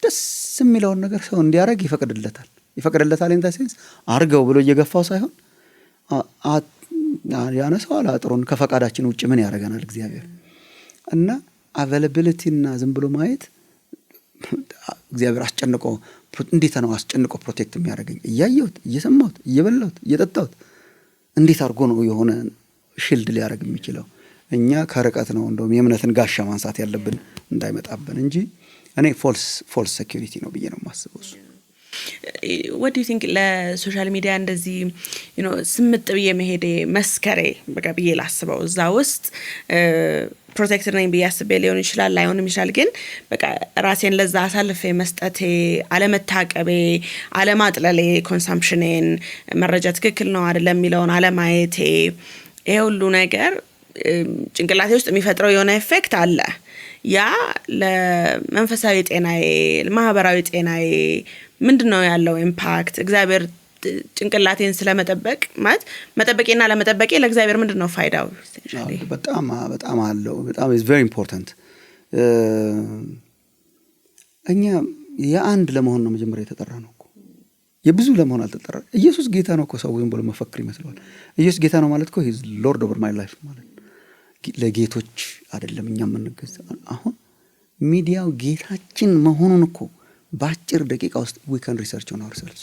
ደስ የሚለውን ነገር ሰው እንዲያረግ ይፈቅድለታል in the sense አርገው ብሎ እየገፋው ሳይሆን ያነሳዋል አጥሩን። ከፈቃዳችን ውጭ ምን ያደርገናል እግዚአብሔር? እና availability እና ዝም ብሎ ማየት እግዚአብሔር እንዴት ነው አስጨንቆ ፕሮቴክት የሚያደርገኝ? እያየሁት እየሰማሁት እየበላሁት እየጠጣሁት እንዴት አድርጎ ነው የሆነ ሺልድ ሊያደርግ የሚችለው? እኛ ከርቀት ነው እንደውም የእምነትን ጋሻ ማንሳት ያለብን እንዳይመጣብን እንጂ እኔ ፎልስ ሴኩሪቲ ነው ብዬ ነው የማስበው። እሱ what do you think ለሶሻል ሚዲያ እንደዚህ ስምጥ ብዬ መሄዴ መስከሬ በቃ ብዬ ላስበው እዛ ውስጥ ፕሮቴክተር ነኝ ብዬ አስቤ ሊሆን ይችላል ላይሆንም ይችላል። ግን በቃ ራሴን ለዛ አሳልፌ መስጠቴ፣ አለመታቀቤ፣ አለማጥለሌ፣ ኮንሳምፕሽኔን፣ መረጃ ትክክል ነው አይደለም የሚለውን አለማየቴ፣ ይሄ ሁሉ ነገር ጭንቅላቴ ውስጥ የሚፈጥረው የሆነ ኢፌክት አለ። ያ ለመንፈሳዊ ጤናዬ፣ ለማህበራዊ ጤናዬ ምንድነው ያለው ኢምፓክት? እግዚአብሔር ጭንቅላቴን ስለመጠበቅ ማለት መጠበቄና ለመጠበቄ ለእግዚአብሔር ምንድነው ፋይዳው? በጣም አለው። በጣም is very important። እኛ የአንድ ለመሆን ነው መጀመሪያ የተጠራ ነው እኮ። የብዙ ለመሆን አልተጠራ። ኢየሱስ ጌታ ነው እኮ። ሰው ዝም ብሎ መፈክር ይመስለዋል። ኢየሱስ ጌታ ነው ማለት እኮ he is lord over my life ማለት ለጌቶች አይደለም እኛ የምንገዛ። አሁን ሚዲያው ጌታችን መሆኑን እኮ በአጭር ደቂቃ ውስጥ we can research on ourselves።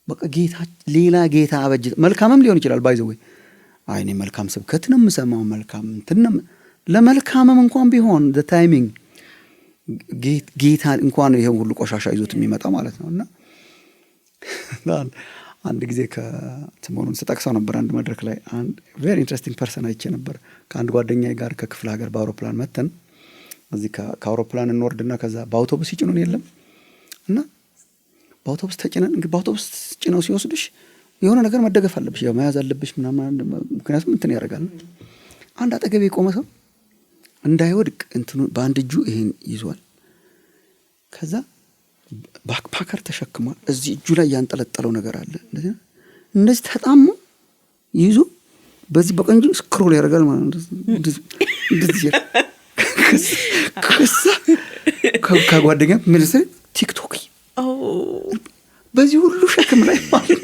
በቃ ጌታ ሌላ ጌታ አበጅ መልካምም ሊሆን ይችላል ባይ ዘ ወይ። አይኔ መልካም ስብከት ነው የምሰማው መልካም እንትንም ለመልካምም እንኳን ቢሆን the timing ጌታ እንኳን ይሄ ሁሉ ቆሻሻ ይዞት የሚመጣ ማለት ነውና አንድ ጊዜ ከሰሞኑን ተጠቅሰው ነበር አንድ መድረክ ላይ አንድ very interesting person አይቼ ነበር። ከአንድ ጓደኛዬ ጋር ከክፍለ ሀገር በአውሮፕላን መተን እዚህ ከአውሮፕላን እንወርድና ከዛ በአውቶቡስ ይጭኑን የለም እና በአውቶቡስ ተጭነን እንግዲህ በአውቶቡስ ጭነው ሲወስዱሽ የሆነ ነገር መደገፍ አለብሽ፣ ያው መያዝ አለብሽ ምናምን። ምክንያቱም እንትን ያደርጋል። አንድ አጠገቤ የቆመ ሰው እንዳይወድቅ እንትኑ በአንድ እጁ ይሄን ይዟል። ከዛ ባክፓከር ተሸክሟል። እዚህ እጁ ላይ ያንጠለጠለው ነገር አለ። እንደዚህ ተጣሙ ይዞ በዚህ በቀንጁ ስክሮል ያደርጋል ማለት ነው። እንደዚህ ከጓደኛ ሚኒስትር ቲክቶክ በዚህ ሁሉ ሸክም ላይ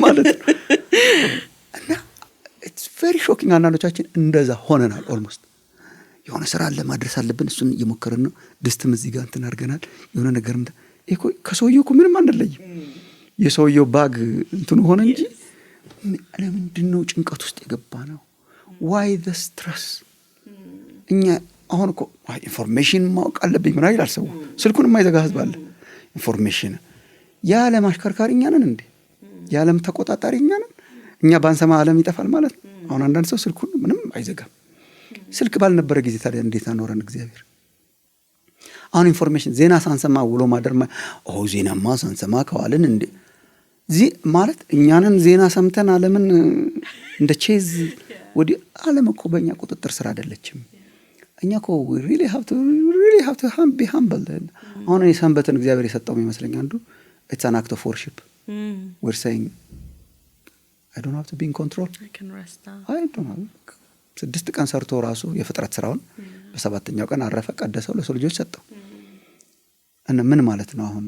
ማለት ነው። እና it's very shocking። አንዳንዶቻችን እንደዛ ሆነናል። ኦልሞስት የሆነ ስራ አለ ማድረስ አለብን፣ እሱን እየሞከርን ነው። ድስትም እዚህ ጋር እንትን አድርገናል። የሆነ ነገር እኮ ከሰውየው እኮ ምንም አንለይም። የሰውየው ባግ እንትኑ ሆነ እንጂ ለምንድን ነው ጭንቀት ውስጥ የገባ ነው? why the stress? እኛ አሁን እኮ ኢንፎርሜሽን ማወቅ አለብኝ ምን አይላል ሰው። ስልኩን የማይዘጋ ህዝብ አለ። ኢንፎርሜሽን የዓለም አሽከርካሪ እኛ ነን እንዴ? የዓለም ተቆጣጣሪ እኛ ነን? እኛ ባንሰማ ዓለም ይጠፋል ማለት ነው? አሁን አንዳንድ ሰው ስልኩን ምንም አይዘጋም። ስልክ ባልነበረ ጊዜ ታዲያ እንዴት አኖረን እግዚአብሔር? አሁን ኢንፎርሜሽን ዜና ሳንሰማ ውሎ ማደር ዜናማ ሳንሰማ ከዋልን እንዴ ማለት እኛንን ዜና ሰምተን ዓለምን እንደ ቼዝ ወዲህ ዓለም እኮ በእኛ ቁጥጥር ስር አይደለችም። እኛ እኮ really have to be humble። አሁን እኔ ሰንበትን እግዚአብሔር የሰጠው ይመስለኝ አንዱ it's an act of worship. We're saying I don't have to be in control. I can rest now. I don't know. 6 ቀን ሰርቶ ራሱ የፍጥረት ስራውን በሰባተኛው ቀን አረፈ፣ ቀደሰው፣ ለሰው ልጆች ሰጠው። እና ምን ማለት ነው አሁን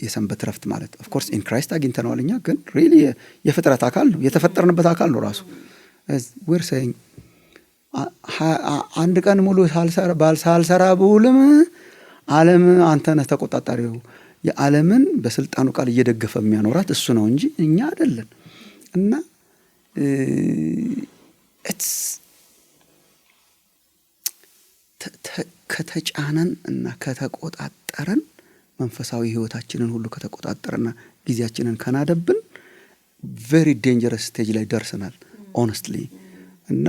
የሰንበት ረፍት ማለት? of course in Christ አግኝተነዋል እኛ፣ ግን really የፍጥረት አካል ነው፣ የተፈጠርንበት አካል ነው ራሱ። we're saying አንድ ቀን ሙሉ ሳልሰራ ብውልም ዓለም አንተ ነህ ተቆጣጣሪው። የዓለምን በስልጣኑ ቃል እየደገፈ የሚያኖራት እሱ ነው እንጂ እኛ አይደለን። እና ከተጫነን እና ከተቆጣጠረን መንፈሳዊ ህይወታችንን ሁሉ ከተቆጣጠረና ጊዜያችንን ከናደብን very dangerous stage ላይ ደርሰናል honestly። እና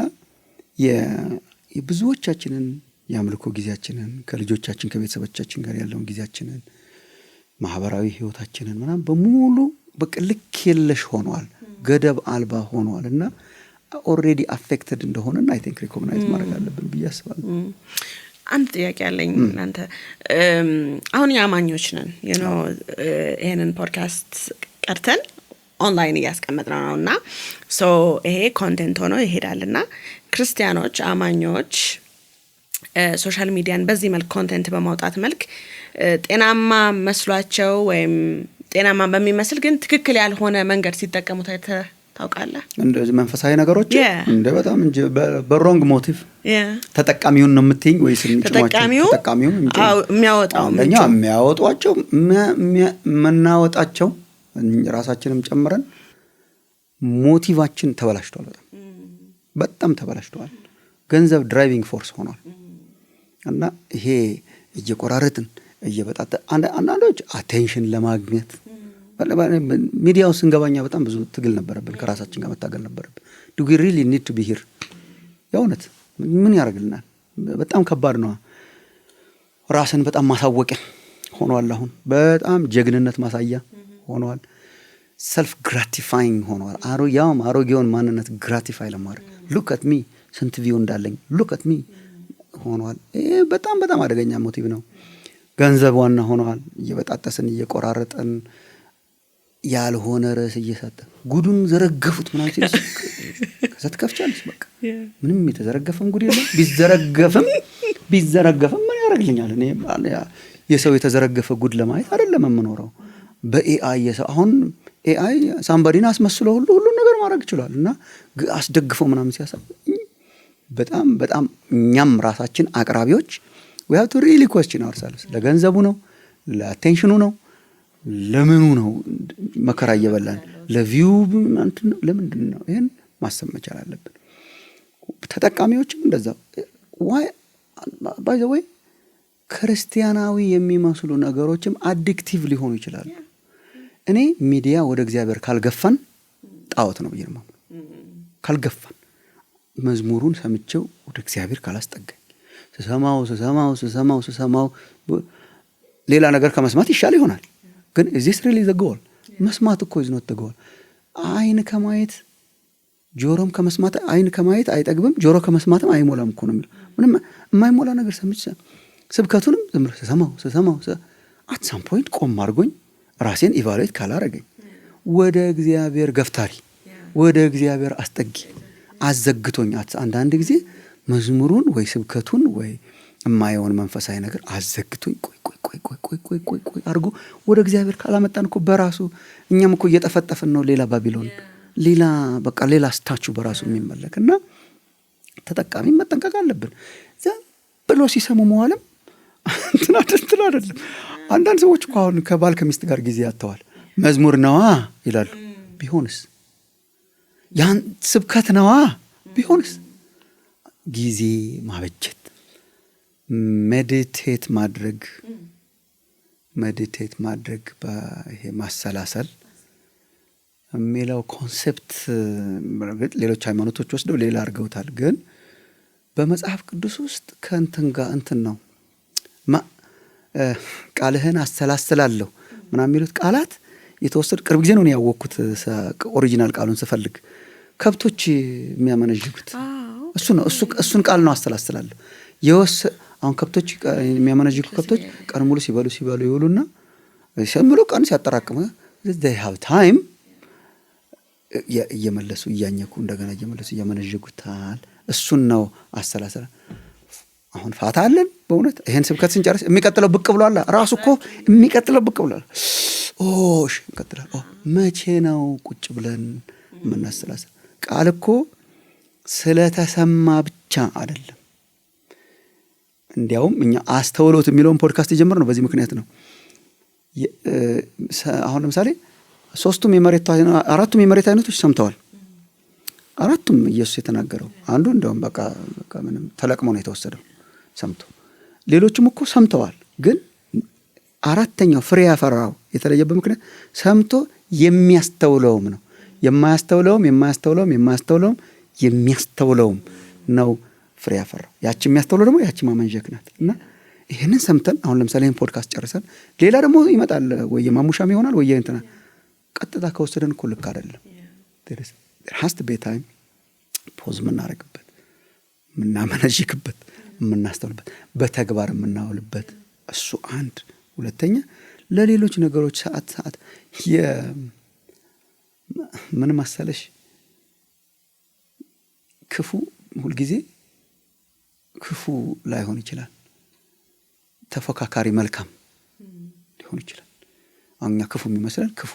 የብዙዎቻችንን የአምልኮ ጊዜያችንን ከልጆቻችን ከቤተሰቦቻችን ጋር ያለውን ጊዜያችንን ማህበራዊ ህይወታችንን ምናምን በሙሉ በቃ ልክ የለሽ ሆኗል፣ ገደብ አልባ ሆኗል። እና ኦልሬዲ አፌክትድ እንደሆነና አይ ቲንክ ሪኮግናይዝ ማድረግ አለብን ብዬ አስባለሁ። አንድ ጥያቄ አለኝ። እናንተ አሁን የአማኞች ነን ይሄንን ፖድካስት ቀርተን ኦንላይን እያስቀመጥነው ነውና ሶ ይሄ ኮንቴንት ሆኖ ይሄዳልና ክርስቲያኖች አማኞች ሶሻል ሚዲያን በዚህ መልክ ኮንቴንት በማውጣት መልክ ጤናማ መስሏቸው ወይም ጤናማ በሚመስል ግን ትክክል ያልሆነ መንገድ ሲጠቀሙት ታውቃለህ? እንደዚህ መንፈሳዊ ነገሮች እንደ በጣም እንጂ በሮንግ ሞቲቭ ተጠቃሚውን ነው የምትይኝ ወይስ ተጠቃሚው የሚያወጣው ለኛ የሚያወጧቸው መናወጣቸው ራሳችንም ጨምረን ሞቲቫችን ተበላሽቷል። በጣም ተበላሽቷል። ገንዘብ ድራይቪንግ ፎርስ ሆኗል። እና ይሄ እየቆራረጥን እየበጣጠ አንዳንዶች አቴንሽን ለማግኘት ሚዲያው ስንገባኛ በጣም ብዙ ትግል ነበረብን፣ ከራሳችን ጋር መታገል ነበረብን። do we really need to be here? የእውነት ምን ያደርግልናል? በጣም ከባድ ነው። ራስን በጣም ማሳወቂያ ሆኗል። አሁን በጣም ጀግንነት ማሳያ ሆኗል። ሰልፍ ግራቲፋይንግ ሆኗል። አሮጌውን ማንነት ግራቲፋይ ለማድረግ look at me ስንት ቪው እንዳለኝ look at me ሆኗል። ይሄ በጣም በጣም አደገኛ ሞቲቭ ነው። ገንዘብ ዋና ሆኗል። እየበጣጠስን እየቆራረጠን ያልሆነ ርዕስ እየሰጠ ጉዱን ዘረገፉት ምናምን ሲል ከዛ ትከፍቻለሽ። በቃ ምንም የተዘረገፈም ጉድ የለም። ቢዘረገፍም ምን ያደርግልኛል? እኔ የሰው የተዘረገፈ ጉድ ለማየት አይደለም የምኖረው። በኤአይ የሰው አሁን ኤአይ ሳምባዲን አስመስሎ ሁሉ ነገር ማድረግ ይችላል። እና አስደግፈው ምናምን ሲያሳብ በጣም በጣም እኛም ራሳችን አቅራቢዎች we have to really question ourselves። ለገንዘቡ ነው? ለአቴንሽኑ ነው? ለምኑ ነው መከራ እየበላን? ለቪው ለምንድን ነው? ይሄን ማሰብ መቻል አለብን። ተጠቃሚዎችም እንደዛው by the way ክርስቲያናዊ የሚመስሉ ነገሮችም አዲክቲቭ ሊሆኑ ይችላሉ። እኔ ሚዲያ ወደ እግዚአብሔር ካልገፋን ጣዖት ነው ብዬ ነው። ካልገፋን መዝሙሩን ሰምቼው ወደ እግዚአብሔር ካላስጠጋኝ ስሰማው ሌላ ነገር ከመስማት ይሻል ይሆናል። ግን is this really the goal? መስማት እኮ is not the goal። አይን ከማየት ጆሮም ከመስማት አይን ከማየት አይጠግብም፣ ጆሮ ከመስማትም አይሞላም እኮ ነው የሚለው። ምንም የማይሞላ ነገር ሰምቼ ስብከቱንም ዝም ብሎ ስሰማው at some point ቆም አድርጎኝ ራሴን ኢቫሉዌት ካላረገኝ ወደ እግዚአብሔር ገፍታሪ ወደ እግዚአብሔር አስጠጊ አዘግቶኝ አንዳንድ ጊዜ መዝሙሩን ወይ ስብከቱን ወይ የማየውን መንፈሳዊ ነገር አዘግቶኝ ቆይ አድርጎ ወደ እግዚአብሔር ካላመጣን እኮ በራሱ እኛም እኮ እየጠፈጠፍን ነው። ሌላ ባቢሎን ሌላ ስታቹ በራሱ የሚመለክ እና ተጠቃሚ መጠንቀቅ አለብን። ዝም ብሎ ሲሰሙ መዋልም እንትን አይደለም። አንዳንድ ሰዎች እኮ አሁን ከባል ከሚስት ጋር ጊዜ ያተዋል። መዝሙር ነዋ ይላሉ። ቢሆንስ? ያን ስብከት ነዋ ቢሆንስ? ጊዜ ማበጀት ሜዲቴት ማድረግ በይሄ ማሰላሰል የሚለው ኮንሴፕት ሌሎች ሃይማኖቶች ወስደው ሌላ አድርገውታል። ግን በመጽሐፍ ቅዱስ ውስጥ ከእንትን ጋር እንትን ነው ቃልህን አሰላስላለሁ ምናምን የሚሉት ቃላት የተወሰዱ ቅርብ ጊዜ ነው ያወቅኩት። ኦሪጂናል ቃሉን ስፈልግ ከብቶች የሚያመነዥጉት እሱ ነው። እሱን ቃል ነው አሰላስላለሁ። አሁን ከብቶች የሚያመነዥጉ ከብቶች ቀን ሙሉ ሲበሉ ይውሉና ሲምሉ ቀን ሲያጠራቅሙ they have time እየመለሱ እያኘኩ እንደገና እየመለሱ እያመነዥጉታል። እሱን ነው አሰላሰላ። አሁን ፋታ አለን በእውነት ይሄን ስብከት ስንጨርስ የሚቀጥለው ብቅ ብሏል። ራሱ እኮ የሚቀጥለው ብቅ ብሏል። እሺ እንቀጥላለን። መቼ ነው ቁጭ ብለን የምናሰላስል? ቃል እኮ ስለተሰማ ብቻ አይደለም። እንዲያውም እኛ አስተውሎት የሚለውን ፖድካስት የጀመርነው በዚህ ምክንያት ነው። አሁን ለምሳሌ አራቱም የመሬት አይነቶች ሰምተዋል። አራቱም ኢየሱስ የተናገረው አንዱ እንደውም በቃ ምንም ተለቅሞ ነው የተወሰደው ሰምቶ። ሌሎችም እኮ ሰምተዋል። ግን አራተኛው ፍሬ ያፈራው የተለየበት ምክንያት ሰምቶ የሚያስተውለውም ነው። የሚያስተውለውም ነው ፍሬ ያፈራው። ያቺ የሚያስተውለው ደግሞ ያቺ ማመንጀክ ናት። እና ይሄንን ሰምተን አሁን ለምሳሌ ይሄን ፖድካስት ጨርሰን ሌላ ደግሞ ይመጣል ወይ ማሙሻም ይሆናል ወይ እንትና ቀጥታ ከወሰደን እኮ ልክ አይደለም። there has to be time ፖዝ የምናደርግበት፣ የምናመነዥክበት፣ የምናስተውልበት፣ በተግባር የምናውልበት እሱ አንድ። ሁለተኛ ለሌሎች ነገሮች ሰዓት ምን መሰለሽ ክፉ ሁልጊዜ ክፉ ላይሆን ይችላል። ተፎካካሪ መልካም ሊሆን ይችላል። እኛ ክፉ የሚመስለን ክፉ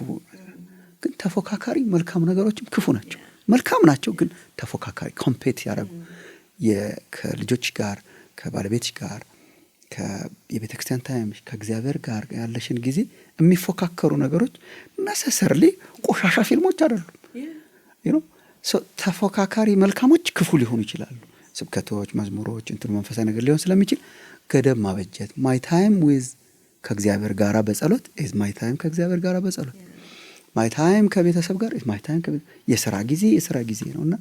ግን ተፎካካሪ መልካም ነገሮችም ክፉ ናቸው፣ መልካም ናቸው። ግን ተፎካካሪ ኮምፔት ያደረጉ ከልጆች ጋር ከባለቤት ጋር የቤተክርስቲያን ታይም ከእግዚአብሔር ጋር ያለሽን ጊዜ የሚፎካከሩ ነገሮች ነሰሰርሊ ቆሻሻ ፊልሞች አይደሉም። ተፎካካሪ መልካሞች ክፉ ሊሆኑ ይችላሉ። ስብከቶች፣ መዝሙሮች፣ መንፈሳዊ ነገር ሊሆን ስለሚችል ገደብ ማበጀት። ማይ ታይም ዊዝ ከእግዚአብሔር ጋር በጸሎት ኢዝ ማይ ታይም ከእግዚአብሔር ጋር በጸሎት። ማይ ታይም ከቤተሰብ ጋር ኢዝ ማይ ታይም የሥራ ጊዜ ነውና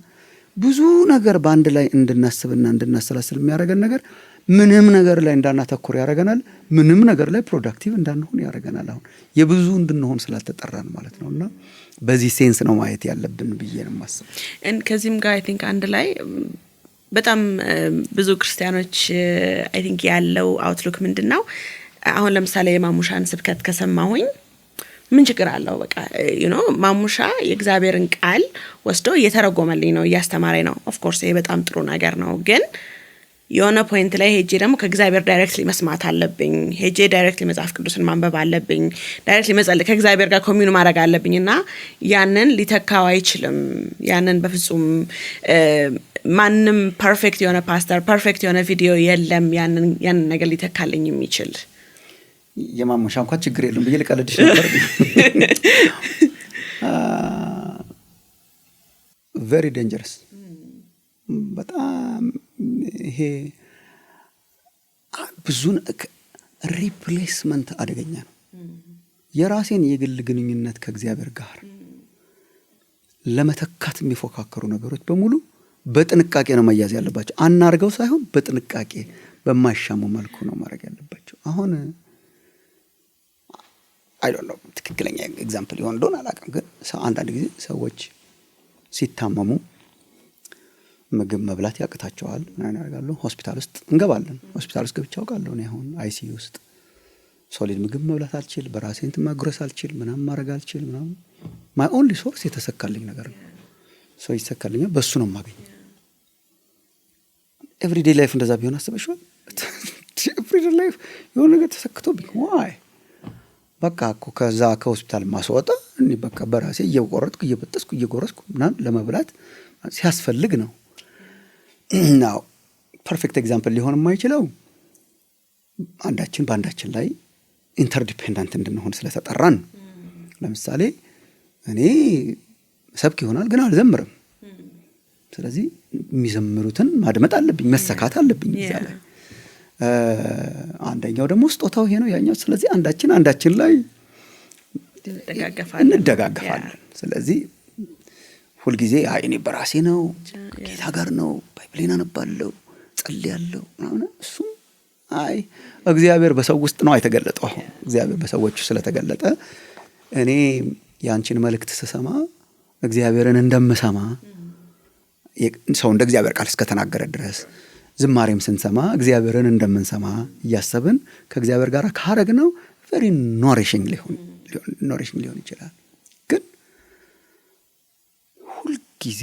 ብዙ ነገር በአንድ ላይ እንድናስብና እንድናሰላስል የሚያደርገን ነገር ምንም ነገር ላይ እንዳናተኩር ያደርገናል። ምንም ነገር ላይ ፕሮዳክቲቭ እንዳንሆን ያደርገናል። አሁን የብዙ እንድንሆን ስላልተጠራን ማለት ነውና በዚህ ሴንስ ነው ማየት ያለብን ብዬ ነው የማስበው። ከዚህም ጋር አይ ቲንክ አንድ ላይ በጣም ብዙ ክርስቲያኖች አይ ቲንክ ያለው አውትሉክ ምንድነው? አሁን ለምሳሌ የማሙሻን ስብከት ከሰማሁኝ ምን ችግር አለው? በቃ ማሙሻ የእግዚአብሔርን ቃል ወስዶ እየተረጎመልኝ ነው፣ እያስተማረኝ ነው። ኦፍ ኮርስ ይሄ በጣም ጥሩ ነገር ነው። ግን የሆነ ፖይንት ላይ ሄጄ ደግሞ ከእግዚአብሔር ዳይሬክትሊ መስማት አለብኝ። ሄጄ ዳይሬክትሊ መጽሐፍ ቅዱስን ማንበብ አለብኝ። ዳይሬክትሊ መጸለይ ከእግዚአብሔር ጋር ኮሚዩን ማድረግ አለብኝና ያንን ሊተካው አይችልም። ያንን በፍጹም ማንም ፐርፌክት የሆነ ፓስተር፣ ፐርፌክት የሆነ ቪዲዮ የለም ያንን ነገር ሊተካልኝ የሚችል። የማሙሻ እንኳን ችግር የለም ብዬ ልቀልድሽ ነበር። ቬሪ ዴንጀረስ በጣም ይሄ ብዙን ሪፕሌስመንት አደገኛ ነው። የራሴን የግል ግንኙነት ከእግዚአብሔር ጋር ለመተካት የሚፎካከሩ ነገሮች በሙሉ በጥንቃቄ ነው መያዝ ያለባቸው። አናርገው ሳይሆን በጥንቃቄ በማይሻሙ መልኩ ነው ማድረግ ያለባቸው። አሁን አይ ዶንት ኖ ትክክለኛ ኤግዛምፕል ይሆን እንደሆነ አላውቅም፣ ግን አንዳንድ ጊዜ ሰዎች ሲታመሙ ምግብ መብላት ያቅታቸዋል። ምን ያደርጋሉ? ሆስፒታል ውስጥ እንገባለን። ሆስፒታል ውስጥ ገብቼ አውቃለሁ። እኔ አሁን አይሲዩ ውስጥ ሶሊድ ምግብ መብላት አልችል፣ በራሴ እንትን ማጉረስ አልችል፣ ምናምን ማድረግ አልችል ምናምን። ማይ ኦንሊ ሶርስ የተሰካልኝ ነገር ነው። ሰው ይሰካልኛል፣ በሱ ነው የማገኘው። ኤቭሪዴይ ላይፍ እንደዛ ቢሆን አስበሽዋል? ኤቭሪዴይ ላይፍ የሆነ ነገር ተሰክቶብኝ ዋይ በቃ እኮ ከዛ ከሆስፒታል ማስወጣ እኔ በቃ በራሴ እየቆረጥኩ እየበጠስኩ እየጎረስኩ ምናምን ለመብላት ሲያስፈልግ ነው። ናው ፐርፌክት ኤግዛምፕል ሊሆን የማይችለው አንዳችን በአንዳችን ላይ ኢንተርዲፔንደንት እንድንሆን ስለተጠራን። ለምሳሌ እኔ ሰብክ ይሆናል ግን አልዘምርም። ስለዚህ የሚዘምሩትን ማድመጥ አለብኝ፣ መሰካት አለብኝ እዛ ላይ። አንደኛው ደግሞ ስጦታው ይሄ ነው ያኛው። ስለዚህ አንዳችን ላይ እንደጋገፋለን። ስለዚህ ሁልጊዜ እኔ በራሴ ነው ጌታ ጋር ነው ባይብሌን አነባለሁ ጸልያለሁ ምናምን እሱም እግዚአብሔር በሰው ውስጥ ነው የተገለጠው። አሁን እግዚአብሔር በሰዎች ስለተገለጠ እኔ ያንቺን መልእክት ስሰማ እግዚአብሔርን እንደምሰማ ሰው እንደ እግዚአብሔር ቃል እስከተናገረ ድረስ ዝማሬም ስንሰማ እግዚአብሔርን እንደምንሰማ እያሰብን ከእግዚአብሔር ጋር ካረግነው very nourishing ሊሆን ይችላል። ግን ሁልጊዜ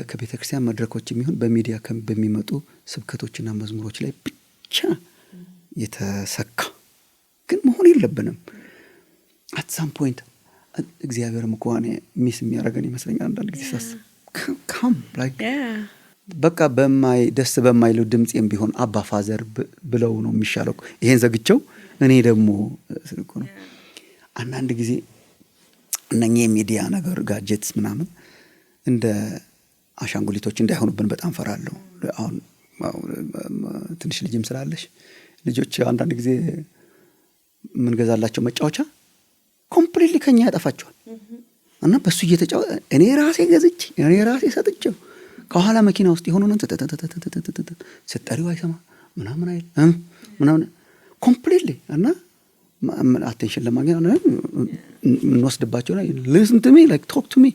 ከቤተ ክርስቲያን መድረኮች የሚሆን በሚዲያ በሚመጡ ስብከቶችና መዝሙሮች ላይ ብቻ የተሰካ ግን መሆን የለብንም። at some point እግዚአብሔርም እኮ ሚስ የሚያደርገን ይመስለኛል አንዳንድ ጊዜ ሳስብ በቃ ደስ በማይለው ድምፄም ቢሆን አባ ፋዘር ብለው ነው የሚሻለው። ይሄን ዘግቸው እኔ ደግሞ ስልኩ ነው። አንዳንድ ጊዜ እነኚህ የሚዲያ ነገር ጋጀትስ ምናምን እንደ አሻንጉሊቶች እንዳይሆኑብን በጣም ፈራለሁ። አሁን ትንሽ ልጅም ስላለሽ ልጆች አንዳንድ ጊዜ ምን ገዛላቸው መጫወቻ ኮምፕሊትሊ ከኛ ያጠፋቸዋል እና በሱ እየተጫወተ እኔ ራሴ ገዝቼ እኔ ራሴ ሰጥቼው ከኋላ መኪና ውስጥ የሆነውን ስትጠሪው አይሰማ ምናምን አይል ምናምን ኮምፕሊትሊ እና አቴንሽን ለማግኘት እንወስድባቸው ላይ listen to me like talk to me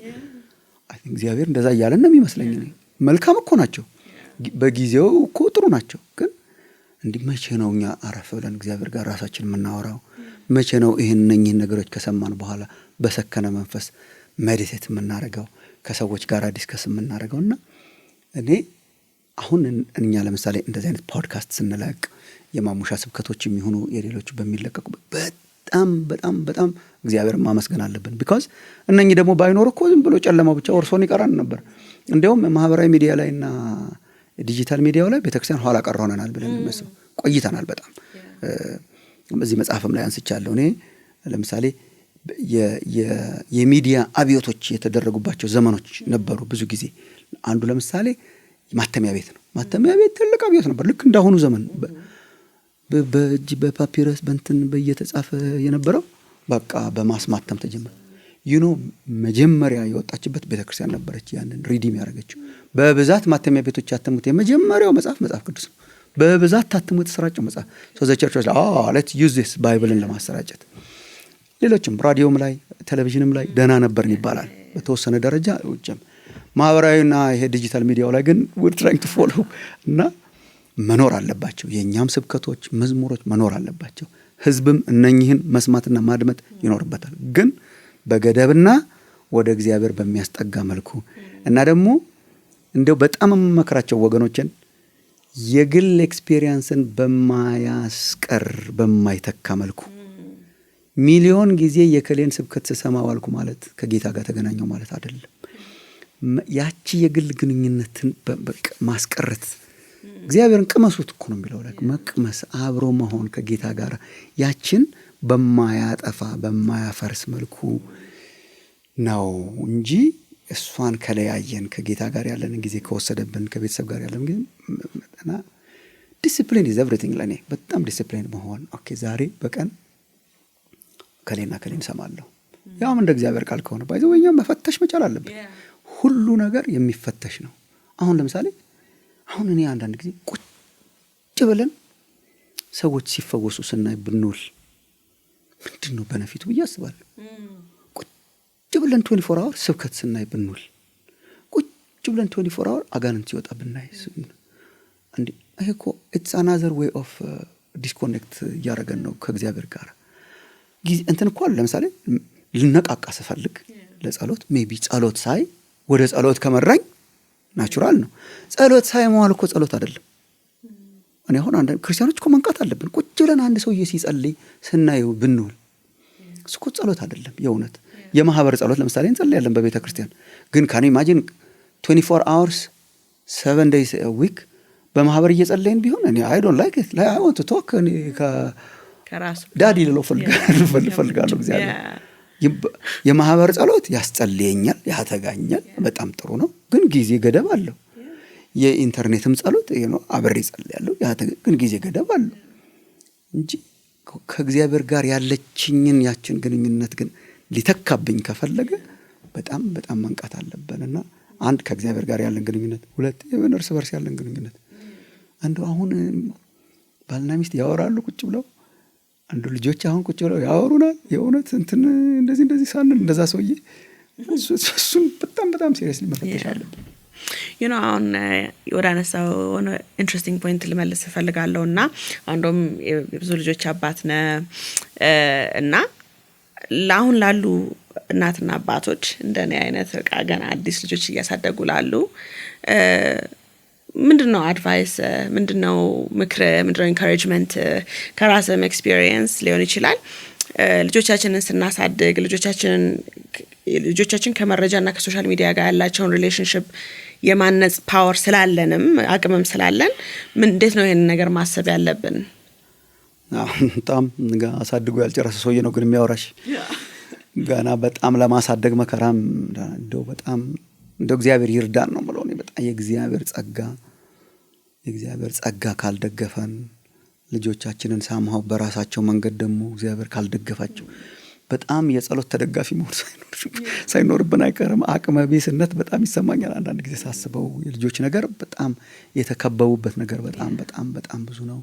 I think እግዚአብሔር እንደዛ እያለን ነው የሚመስለኝ። መልካም እኮ ናቸው በጊዜው እኮ ጥሩ ናቸው። ግን እንዲህ መቼ ነው እኛ አረፍ ብለን እግዚአብሔር ጋር ራሳችን የምናወራው? መቼ ነው እነኚህን ነገሮች ከሰማን በኋላ በሰከነ መንፈስ ሜዲቴት የምናደርገው ከሰዎች ጋር ዲስከስ የምናደርገውና እኔ አሁን እኛ ለምሳሌ እንደዚህ አይነት ፖድካስት ስንለቅ የማሙሻ ስብከቶች የሚሆኑ የሌሎች በሚለቀቁ በጣም በጣም በጣም እግዚአብሔር ማመስገን አለብን። ቢኮዝ እነኚህ ደግሞ ባይኖር እኮ ዝም ብሎ ጨለማው ብቻ ወርሶን ይቀራን ነበር። እንደውም ማህበራዊ ሚዲያ ላይና ዲጂታል ሚዲያው ላይ ቤተክርስቲያን ኋላ ቀር ሆነናል ብለን መስሎ ቆይተናል በጣም። በዚህ መጽሐፍም ላይ አንስቻለሁ። እኔ ለምሳሌ የሚዲያ አብዮቶች የተደረጉባቸው ዘመኖች ነበሩ ብዙ ጊዜ። አንዱ ለምሳሌ ማተሚያ ቤት ነው። ማተሚያ ቤት ትልቅ አብዮት ነበር። ልክ እንዳሁኑ ዘመን በእጅ በፓፒረስ በእንትን በየተጻፈ የነበረው በቃ በማስማተም ተጀመረ። መጀመሪያ የወጣችበት ቤተክርስቲያን ነበረች ያንን ሪዲም ያደረገችው። በብዛት ማተሚያ ቤቶች ያተሙት የመጀመሪያው መጽሐፍ ቅዱስ ነው። በብዛት ታትሞ የተሰራጨው መጽሐፍ ዘ ቸርች ዋዝ let's use this ባይብልን ለማሰራጨት። ሌሎችም ራዲዮም ላይ ቴሌቪዥንም ላይ ደህና ነበርን ይባላል በተወሰነ ደረጃ። ማህበራዊና ይሄ ዲጂታል ሚዲያው ላይ ግን we're trying to follow እና መኖር አለባቸው። የኛም ስብከቶች መዝሙሮች መኖር አለባቸው። ህዝብም እነኚህን መስማትና ማድመጥ ይኖርበታል። ግን በገደብና ወደ እግዚአብሔር በሚያስጠጋ መልኩ እና ደግሞ እንደው በጣም መከራቸው ወገኖችን የግል ኤክስፒሪየንስን በማያስቀር በማይተካ መልኩ ሚሊዮን ጊዜ የከሌን ስብከት ስሰማ ዋልኩ ማለት ከጌታ ጋር ተገናኘው ማለት አይደለም። ያቺ የግል ግንኙነትን በቃ ማስቀረት እግዚአብሔርን ቅመሱት እኮ ነው የሚለው። መቅመስ አብሮ መሆን ከጌታ ጋር ያችን በማያጠፋ በማያፈርስ መልኩ ነው እንጂ እሷን ከለያየን ከጌታ ጋር ያለን ጊዜ ከወሰደብን ከቤተሰብ ጋር ያለን ጊዜ እና ዲሲፕሊን is everything ለኔ በጣም ዲሲፕሊን መሆን። ኦኬ ዛሬ በቀን ከሌን ሰማለሁ። ያው እንደ እግዚአብሔር ቃል ከሆነ ባይዘውኛ መፈተሽ መቻል አለብን። ሁሉ ነገር የሚፈተሽ ነው። አሁን ለምሳሌ እኔ አንዳንድ ጊዜ ቁጭ ብለን ሰዎች ሲፈወሱ ስናይ ብንውል ምንድነው በነፊቱ ብዬ አስባለሁ። ቁጭ ብለን 24 hour ስብከት ስናይ ብንውል፣ ቁጭ ብለን 24 hour አጋንንት ሲወጣ ብናይ እንዴ ይሄ እኮ it's another way of disconnect እያደረገን ነው ከእግዚአብሔር ጋር። እንትን እኮ ለምሳሌ ልነቃቃ ስፈልግ ለጸሎት ሜቢ ጸሎት ሳይ ወደ ጸሎት ከመራኝ ናቹራል ነው። ጸሎት ሳይ መዋል እኮ ጸሎት አይደለም። እኔ አሁን አንድ ክርስቲያኖች እኮ መንቃት አለብን። ቁጭ ብለን አንድ ሰውዬ ሲጸልይ ስናየው ብንውል እሱ እኮ ጸሎት አይደለም። የእውነት የማህበር ጸሎት ለምሳሌ እንጸልያለን በቤተ ክርስቲያን። ግን ካን ኢማጂን 24 hours 7 days a week በማህበር እየጸለይን ቢሆን እኔ I don't like it. I want to talk ከራሱ ዳዲ ልለው ፈልጋለሁ። እግዚአብሔር የማህበር ጸሎት ያስጸልየኛል፣ ያተጋኛል፣ በጣም ጥሩ ነው። ግን ጊዜ ገደብ አለው። የኢንተርኔትም ጸሎት አብሬ ጸልያለሁ፣ ግን ጊዜ ገደብ አለው እንጂ ከእግዚአብሔር ጋር ያለችኝን ያችን ግንኙነት ግን ሊተካብኝ ከፈለገ በጣም በጣም መንቃት አለብንና አንድ ከእግዚአብሔር ጋር ያለን ግንኙነት፣ ሁለት እርስ በርስ ያለን ግንኙነት። እንደው አሁን ባልና ሚስት ያወራሉ ቁጭ ብለው፣ አንዱ ልጆች አሁን ቁጭ ብለው ያወሩናል የእውነት እንትን እንደዚህ ሳንል እንደዛ ሰውዬ እሱን በጣም ሲሪየስሊ መፈተሽ አለብን። አሁን ወደ አነሳው ሆነ ኢንትረስቲንግ ፖይንት ልመልስ እፈልጋለሁ እና አንዱም የብዙ ልጆች አባት ነህ እና ለአሁን ላሉ እናትና አባቶች እንደኔ አይነት ገና አዲስ ልጆች እያሳደጉ ላሉ ምንድነው አድቫይስ፣ ምንድነው ምክር፣ ምንድነው ኢንካሬጅመንት ከራስም ኤክስፒሪየንስ ሊሆን ይችላል ልጆቻችንን ስናሳድግ ልጆቻችን ከመረጃና ከሶሻል ሚዲያ ጋር ያላቸውን ሪሌሽንሽፕ የማነጽ ፓወር ስላለንም አቅምም ስላለን እንዴት ነው ይሄን ነገር ማሰብ ያለብን? በጣም አሳድጎ ያልጨረሰ ሰውዬ ነው ግን የሚያወራሽ ገና በጣም ለማሳደግ መከራም እንደው በጣም እንደው እግዚአብሔር ይርዳን ነው ማለት ነው። በጣም የእግዚአብሔር ጸጋ ካልደገፈን ልጆቻችንን ሳምሃው በራሳቸው መንገድ ደግሞ እግዚአብሔር ካልደገፋቸው በጣም የጸሎት ተደጋፊ መሆን ሳይኖርብን አይቀርም። አቅመ ቢስነት በጣም ይሰማኛል አንዳንድ ጊዜ ሳስበው። የልጆች ነገር በጣም የተከበቡበት ነገር በጣም ብዙ ነው።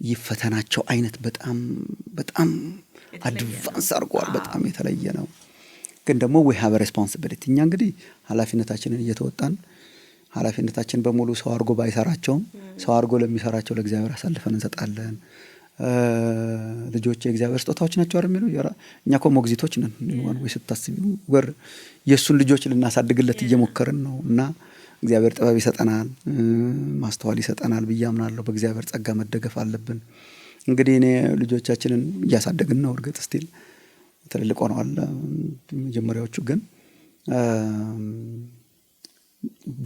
ይፈተናቸው አይነት በጣም አድቫንስ አድርጓል። በጣም የተለየ ነው። ግን ደግሞ we have a responsibility እኛ እንግዲህ ኃላፊነታችንን እየተወጣን ኃላፊነታችን በሙሉ ሰው አድርጎ ባይሰራቸውም ሰው አድርጎ ለሚሰራቸው ለእግዚአብሔር አሳልፈን እንሰጣለን። ልጆች የእግዚአብሔር ስጦታዎች ናቸው አይደል የሚለው እኛ እኮ ሞግዚቶች ነን ወይ ስታስቢው ወር የሱን ልጆች ልናሳድግለት እየሞከርን ነው። እና እግዚአብሔር ጥበብ ይሰጠናል፣ ማስተዋል ይሰጠናል ብዬ አምናለሁ። በእግዚአብሔር ጸጋ መደገፍ አለብን። እንግዲህ እኔ ልጆቻችንን እያሳደግን ነው። እርግጥ ስቲል ትልልቅ ሆነዋል መጀመሪያዎቹ። ግን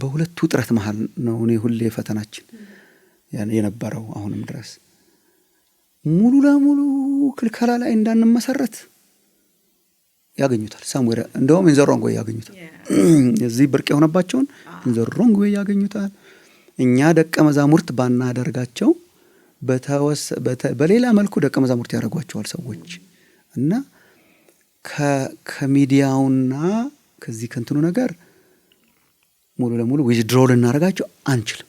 በሁለቱ ጥረት መሃል ነው እኔ ሁሌ ፈተናችን የነበረው አሁንም ድረስ ሙሉ ለሙሉ ክልከላ ላይ እንዳንመሰረት ያገኙታል። ሳምዌር እንደውም ኢንዘሮንግ ወይ ያገኙታል። እዚህ ብርቅ የሆነባቸውን ኢንዘሮንግ ወይ ያገኙታል። እኛ ደቀ መዛሙርት ባናደርጋቸው በሌላ መልኩ ደቀ መዛሙርት ያደርጓቸዋል ሰዎች። እና ከሚዲያውና ከዚህ ከንትኑ ነገር ሙሉ ለሙሉ ዊዝድሮ ልናደርጋቸው አንችልም።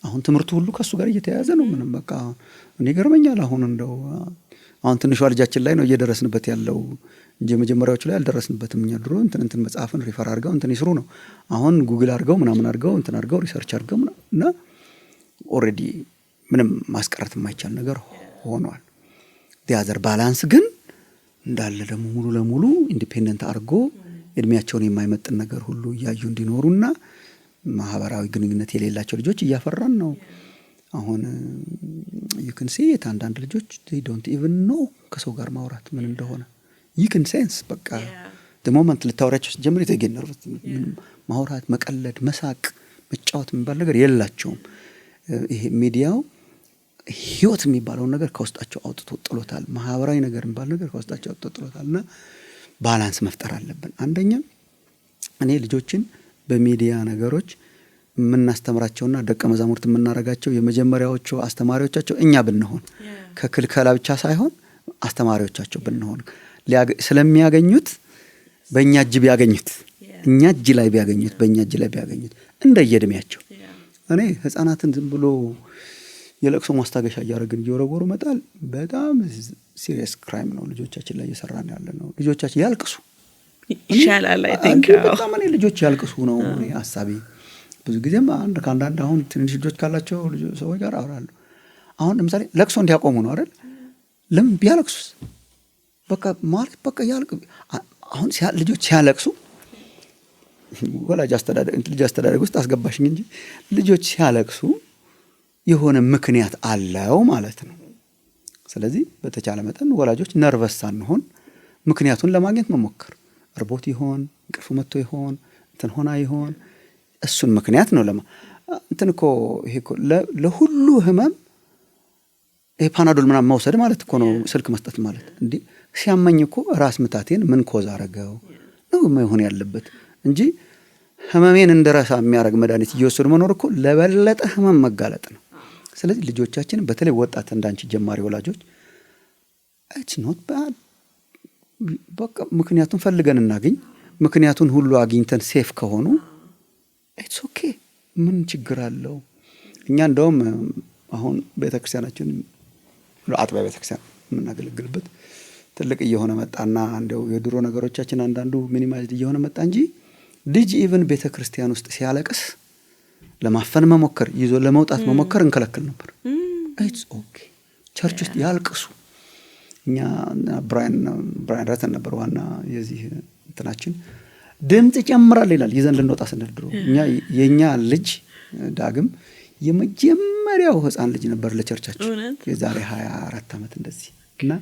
አሁን ትምህርቱ ሁሉ ከሱ ጋር እየተያያዘ ነው። ምንም በቃ እኔ ገርመኛል። አሁን ትንሿ ልጃችን ላይ ነው እየደረስንበት ያለው እንጂ መጀመሪያዎቹ ላይ አልደረስንበትም። እኛ ድሮ እንትን መጽሐፍን ሪፈር አድርገው እንትን ይስሩ ነው። አሁን ጉግል አድርገው ምናምን አድርገው እንትን አድርገው ሪሰርች አድርገው እና ኦልሬዲ ምንም ማስቀረት የማይቻል ነገር ሆኗል። ዲያዘር ባላንስ ግን እንዳለ ደግሞ ሙሉ ለሙሉ ኢንዲፔንደንት አድርጎ እድሜያቸውን የማይመጥን ነገር ሁሉ እያዩ እንዲኖሩና ማህበራዊ ግንኙነት የሌላቸው ልጆች እያፈራን ነው። አሁን you can see it አንዳንድ ልጆች they don't even know ከሰው ጋር ማውራት ምን እንደሆነ you can sense በቃ the moment ልታወራቸው ጀምሪ ተገነሩት ማውራት፣ መቀለድ፣ መሳቅ፣ መጫወት የሚባል ነገር የላቸውም። ይሄ ሚዲያው ህይወት የሚባለውን ነገር ከውስጣቸው አውጥቶ ጥሎታል። ማህበራዊ ነገር የሚባል ነገር ከውስጣቸው አውጥቶ ጥሎታልና ባላንስ መፍጠር አለብን። አንደኛ እኔ ልጆችን በሚዲያ ነገሮች የምናስተምራቸውና ደቀ መዛሙርት የምናረጋቸው የመጀመሪያዎቹ አስተማሪዎቻቸው እኛ ብንሆን ከክልከላ ብቻ ሳይሆን አስተማሪዎቻቸው ብንሆን ስለሚያገኙት በእኛ እጅ ቢያገኙት እኛ እጅ ላይ ቢያገኙት በእኛ እጅ ላይ ቢያገኙት እንደየእድሜያቸው። እኔ ህፃናትን ዝም ብሎ የለቅሶ ማስታገሻ እያደረግን እየወረወሩ መጣል በጣም ሲሪየስ ክራይም ነው። ልጆቻችን ላይ እየሰራን ያለ ነው። ልጆቻችን ያልቅሱ ይሻላል። አይ ቲንክ በጣም እኔ ልጆች ያልቅሱ ነው እኔ ሐሳቤ። ብዙ ጊዜም ከአንዳንድ አሁን ትንሽ ልጆች ካላቸው ሰዎች ጋር አወራለሁ። አሁን ለምሳሌ ለቅሶ እንዲያቆሙ ነው አይደል? ለምን ቢያለቅሱስ? በቃ ማለት በቃ ያልቅ። አሁን ልጆች ሲያለቅሱ ወላጅ አስተዳደግ ውስጥ አስገባሽኝ እንጂ ልጆች ሲያለቅሱ የሆነ ምክንያት አለው ማለት ነው። ስለዚህ በተቻለ መጠን ወላጆች ነርቨስ ሳንሆን ምክንያቱን ለማግኘት መሞከር። እርቦት ይሆን፣ እንቅልፍ መጥቶ ይሆን፣ እንትን ሆና ይሆን፣ እሱን ምክንያት ነው እንትን እኮ ይሄ እኮ ለሁሉ ህመም ይሄ ፓናዶል ምናምን መውሰድ ማለት እኮ ነው ስልክ መስጠት ማለት። እንዴ ሲያመኝ እኮ ራስ ምታቴን ምን ኮዝ አረገው ነው መሆን ያለበት እንጂ ህመሜን እንደረሳ የሚያደርግ መድኃኒት እየወሰዱ መኖር እኮ ለበለጠ ህመም መጋለጥ ነው። ስለዚህ ልጆቻችን በተለይ ወጣት እንዳንቺ ጀማሪ ወላጆች ኢትስ ኖት ባድ በቃ ምክንያቱም ፈልገን እናገኝ ምክንያቱን ሁሉ አግኝተን ሴፍ ከሆኑ ኢትስ ኦኬ ምን ችግር አለው? እኛ እንደውም አሁን ቤተክርስቲያናችን አጥቢያ ቤተክርስቲያን የምናገለግልበት ትልቅ እየሆነ መጣና እንደው የድሮ ነገሮቻችን አንዳንዱ ሚኒማይዝድ እየሆነ መጣ እንጂ ልጅ ኢቭን ቤተክርስቲያን ውስጥ ሲያለቅስ ለማፈን መሞከር ይዞ ለመውጣት መሞከር እንከለክል ነበር። ኢትስ ኦኬ ቸርች ውስጥ ያልቅሱ። እኛ ብራያን ረተን ነበር ዋና የዚህ እንትናችን ድምጽ ይጨምራል ይላል ይዘን ልንወጣ ስንል ድሮ እኛ የኛ ልጅ ዳግም የመጀመሪያው ህፃን ልጅ ነበር ለቸርቻችን የዛሬ 24 ዓመት እንደዚህ እና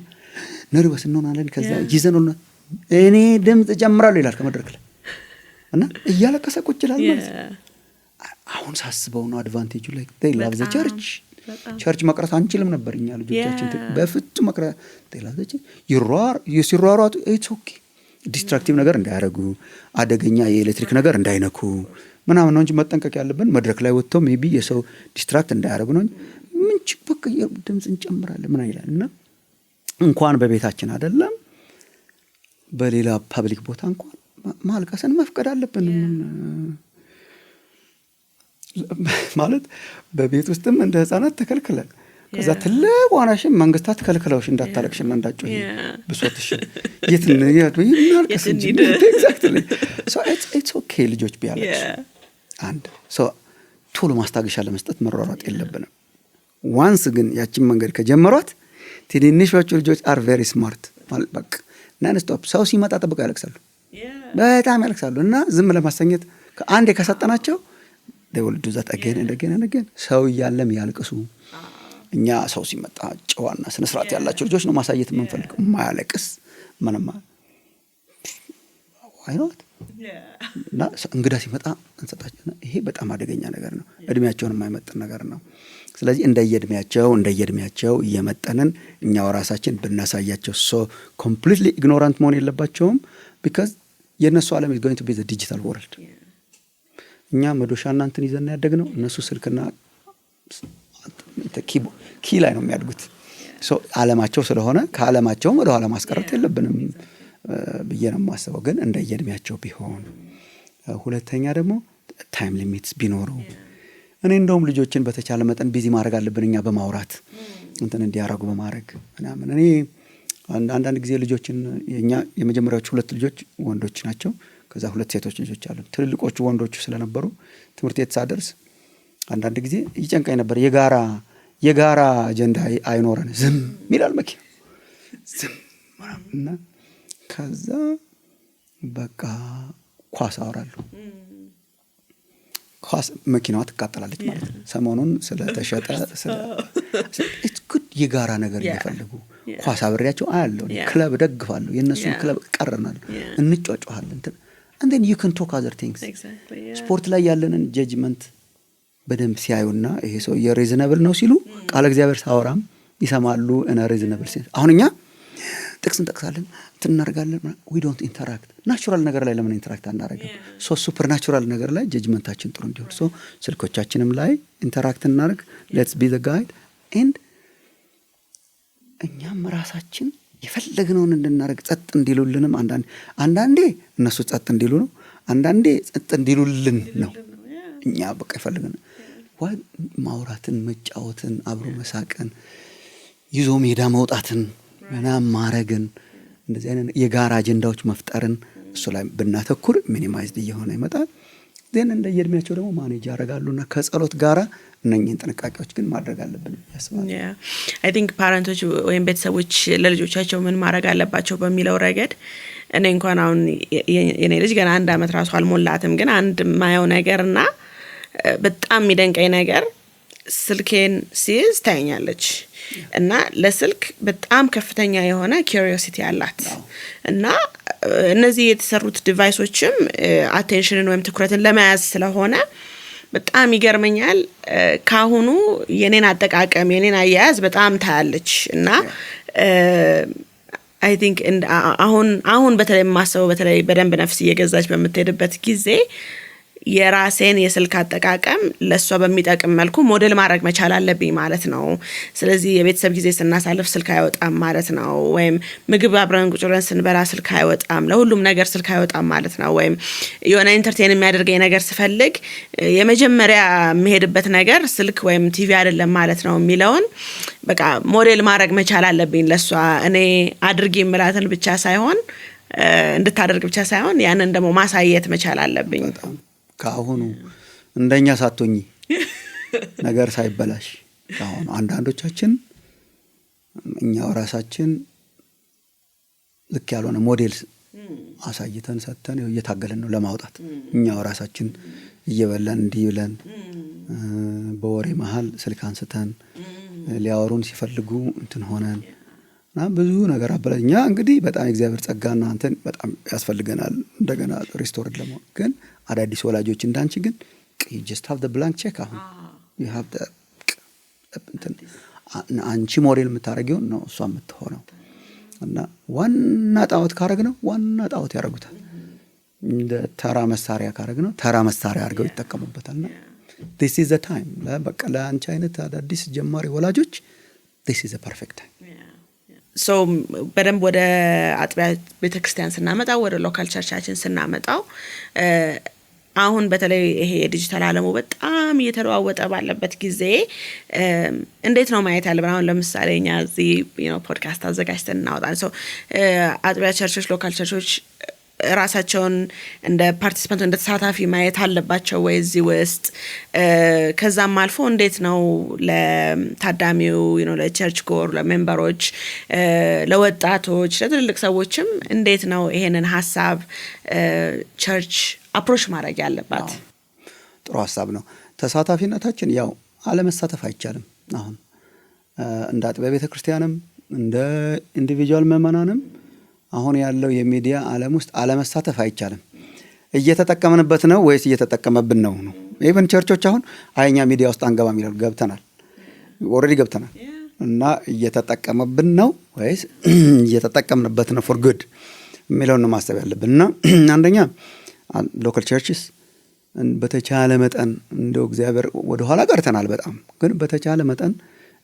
ነርቨስ እንሆናለን። ከዛ ይዘን እኔ ድምጽ ጨምራለሁ ይላል ከመድረክ ላይ እና እያለቀሰ ቁጭ ይላል ማለት አሁን ሳስበው ነው አድቫንቴጁ ላይ they love the church ቸርች መቅረት አንችልም ነበር እኛ ልጆቻችን በፍጹም መቅረት they love the church ይሯሯጡ it's okay ዲስትራክቲቭ ነገር እንዳያረጉ አደገኛ የኤሌክትሪክ ነገር እንዳይነኩ ምናምን ነው እንጂ መጠንቀቅ ያለብን መድረክ ላይ ወጥተው ሜቢ የሰው ዲስትራክት እንዳያረጉ ነው። ምን በቃ ድምጽ እንጨምራለን ምን ይላል እና እንኳን በቤታችን አይደለም በሌላ ፐብሊክ ቦታ እንኳን ማልቀስን መፍቀድ አለብን። ማለት በቤት ውስጥም እንደ ህፃናት ተከልክለን ከዛ ትልቅ ዋናሽም መንግስታት ከልክለውሽ እንዳታለቅሽና እንዳትጮሂ ብሶትሽ የት ይናልከስ እንጂ ኤግዛክትሊ ሶ ኢትስ ኦኬ ልጆች ቢያለቅሱ አንድ ሶ ቶሎ ማስታገሻ ለመስጠት መሯሯጥ የለብንም። ዋንስ ግን ያቺን መንገድ ከጀመሯት ትንንሾቹ ልጆች አር ቬሪ ስማርት ማለት በቃ ናን ስቶፕ ሰው ሲመጣ ጠብቀው ያለቅሳሉ በጣም ያለቅሳሉ እና ዝም ለማሰኘት አንዴ ከሰጠናቸው they will do that again and again and again ሰው እያለም ያልቅሱ። እኛ ሰው ሲመጣ ጨዋና ስነ ስርዓት ያላቸው ልጆች ነው ማሳየት የምንፈልገው ማያለቅስ ምንም why not እና እንግዳ ሲመጣ እንሰጣቸው። ይሄ በጣም አደገኛ ነገር ነው እድሜያቸውን የማይመጥን ነገር ነው። ስለዚህ እንደየእድሜያቸው እየመጠንን እኛው ራሳችን ብናሳያቸው so completely ignorant መሆን የለባቸውም because የነሱ ዓለም is going to be the digital world እኛ መዶሻና እንትን ይዘና ያደግነው እነሱ ስልክና ኪ ላይ ነው የሚያድጉት። ሶ ዓለማቸው ስለሆነ ከዓለማቸው ወደ ኋላ ማስቀረት የለብንም ብዬ ነው የማስበው። ግን እንደየእድሜያቸው ቢሆን ሁለተኛ ደግሞ ታይም ሊሚትስ ቢኖሩ እኔ እንደውም ልጆችን በተቻለ መጠን ቢዚ ማድረግ አለብን እኛ በማውራት እንትን እንዲያረጉ በማድረግ ምናምን። እኔ አንዳንድ ጊዜ ልጆችን የኛ የመጀመሪያዎቹ 2 ልጆች ወንዶች ናቸው ከዛ 2 ሴቶች ልጆች አሉ። ትልልቆቹ ወንዶቹ ስለነበሩ ትምህርት ቤት ሳደርስ አንዳንድ ጊዜ ይጨንቀኝ ነበር። የጋራ አጀንዳ አይኖረን ዝም ይላል መኪና ዝም እና ከዛ በቃ ኳስ አወራለሁ። ኳስ መኪናዋ ትቃጠላለች ማለት ነው። ሰሞኑን ስለተሸጠ it's good የጋራ ነገር እየፈለጉ ኳስ አብሬያቸው አያለሁ። ክለብ ደግፋለሁ የነሱን ክለብ ቀረናል እንጫጫዋለን and then you can talk other things ስፖርት ላይ ያለንን ጀጅመንት በደንብ ሲያዩና ይሄ ሰው የሪዝነብል ነው ሲሉ ቃል እግዚአብሔር ሳወራም ይሰማሉ እና ሪዝነብል ሲል አሁን እኛ ጥቅስ እንጠቅሳለን እናደርጋለን we don't interact ናቹራል ነገር ላይ ለምን ኢንተራክት አናደርግም? ሶ ሱፐር ናቹራል ነገር ላይ ጀጅመንታችን ጥሩ እንዲሆን ሶ ስልኮቻችንም ላይ ኢንተራክት እናደርግ let's be the guide and እኛም ራሳችን የፈለግነውን እንድናደርግ ጸጥ እንዲሉልንም አንዳንዴ እነሱ ጸጥ እንዲሉ ነው አንዳንዴ ጸጥ እንዲሉልን ነው። እኛ በቃ ይፈልገን ማውራትን መጫወትን አብሮ መሳቀን ይዞ ሜዳ መውጣትን ምናምን ማረግን እንደዚህ አይነት የጋራ አጀንዳዎች መፍጠርን እሱ ላይ ብናተኩር ሚኒማይዝድ እየሆነ ይመጣል። then እንደየእድሜያቸው ደግሞ ማኔጅ ያደርጋሉና ከጸሎት ጋራ እነኚህን ጥንቃቄዎች ግን ማድረግ አለብን ያስባል። I think ፓረንቶች ወይም ቤተሰቦች ለልጆቻቸው ምን ማድረግ አለባቸው በሚለው ረገድ እኔ እንኳን አሁን የኔ ልጅ ገና 1 አመት ራሱ አልሞላትም ግን አንድ ማየው ነገርና በጣም የሚደንቀኝ ነገር ስልኬን ሲይዝ ታኛለች እና ለስልክ በጣም ከፍተኛ የሆነ ኪዩሪዮሲቲ አላት እና እነዚህ የተሰሩት ዲቫይሶችም አቴንሽንን ወይም ትኩረትን ለመያዝ ስለሆነ በጣም ይገርመኛል። ካሁኑ የኔን አጠቃቀም የኔን አያያዝ በጣም ታያለች እና I think አሁን በተለይ ማሰበው በተለይ በደንብ ነፍስ እየገዛች በምትሄድበት ጊዜ የራሴን የስልክ አጠቃቀም ለሷ በሚጠቅም መልኩ ሞዴል ማድረግ መቻል አለብኝ ማለት ነው። ስለዚህ የቤተሰብ ጊዜ ስናሳልፍ ስልክ አይወጣም ማለት ነው። ወይም ምግብ አብረን ቁጭ ብለን ስንበላ ስልክ አይወጣም፣ ለሁሉም ነገር ስልክ አይወጣም ማለት ነው። ወይም የሆነ ኢንተርቴን የሚያደርገኝ ነገር ስፈልግ የመጀመሪያ የምሄድበት ነገር ስልክ ወይም ቲቪ አይደለም ማለት ነው የሚለውን በቃ ሞዴል ማድረግ መቻል አለብኝ ለሷ። እኔ አድርጊ የምላትን ብቻ ሳይሆን እንድታደርግ ብቻ ሳይሆን ያንን ደግሞ ማሳየት መቻል አለብኝ። ከአሁኑ እንደኛ ሳትሆኚ ነገር ሳይበላሽ ከአሁኑ አንዳንዶቻችን እኛው ራሳችን ልክ ያልሆነ ሞዴል አሳይተን ሰጥተን እየታገለን ነው ለማውጣት። እኛው ራሳችን እየበላን እንዲህ ብለን በወሬ መሀል ስልክ አንስተን ሊያወሩን ሲፈልጉ እንትን ሆነን እና ብዙ ነገር አበላኛ። እንግዲህ በጣም እግዚአብሔር ጸጋና አንተን በጣም ያስፈልገናል እንደገና ሪስቶርድ ለማድረግ። ግን አዳዲስ ወላጆች እንዳንቺ ግን you just have the blank check አሁን you have the አንቺ ሞዴል የምታደርጊው ነው እሷ የምትሆነው። እና ዋና ጣዖት ካረግነው ዋና ጣዖት ያደርጉታል። እንደ ተራ መሳሪያ ካረግነው ተራ መሳሪያ አድርገው ይጠቀሙበታልና this is the time በቃ ለአንቺ አይነት አዳዲስ ጀማሪ ወላጆች this is a perfect time። ሶ በደንብ ወደ አጥቢያ ቤተክርስቲያን ስናመጣው ወደ ሎካል ቸርቻችን ስናመጣው አሁን በተለይ ይሄ የዲጂታል ዓለሙ በጣም እየተለዋወጠ ባለበት ጊዜ እንዴት ነው ማየት ያለብን? አሁን ለምሳሌ እኛ እዚህ ፖድካስት አዘጋጅተን እናወጣለን። ሶ አጥቢያ ቸርቾች፣ ሎካል ቸርቾች ራሳቸውን እንደ ፓርቲሲፓንት እንደ ተሳታፊ ማየት አለባቸው ወይ እዚህ ውስጥ? ከዛም አልፎ እንዴት ነው ለታዳሚው ለቸርች ጎር ለሜምበሮች፣ ለወጣቶች፣ ለትልልቅ ሰዎችም እንዴት ነው ይሄንን ሀሳብ ቸርች አፕሮች ማድረግ ያለባት? ጥሩ ሀሳብ ነው። ተሳታፊነታችን ያው አለመሳተፍ አይቻልም። አሁን እንደ አጥቢያ ቤተክርስቲያንም እንደ ኢንዲቪጁዋል ምዕመናንም አሁን ያለው የሚዲያ ዓለም ውስጥ አለመሳተፍ አይቻልም። እየተጠቀምንበት ነው ወይስ እየተጠቀመብን ነው? ኢቨን ቸርቾች አሁን አይኛ ሚዲያ ውስጥ አንገባም ይላሉ። ገብተናል፣ ኦልሬዲ ገብተናል። እና እየተጠቀመብን ነው ወይስ እየተጠቀምንበት ነው ፎር ጉድ የሚለውን ነው ማሰብ ያለብን። እና አንደኛ ሎካል ቸርችስ በተቻለ መጠን እንደው እግዚአብሔር ወደ ኋላ ቀርተናል በጣም ግን በተቻለ መጠን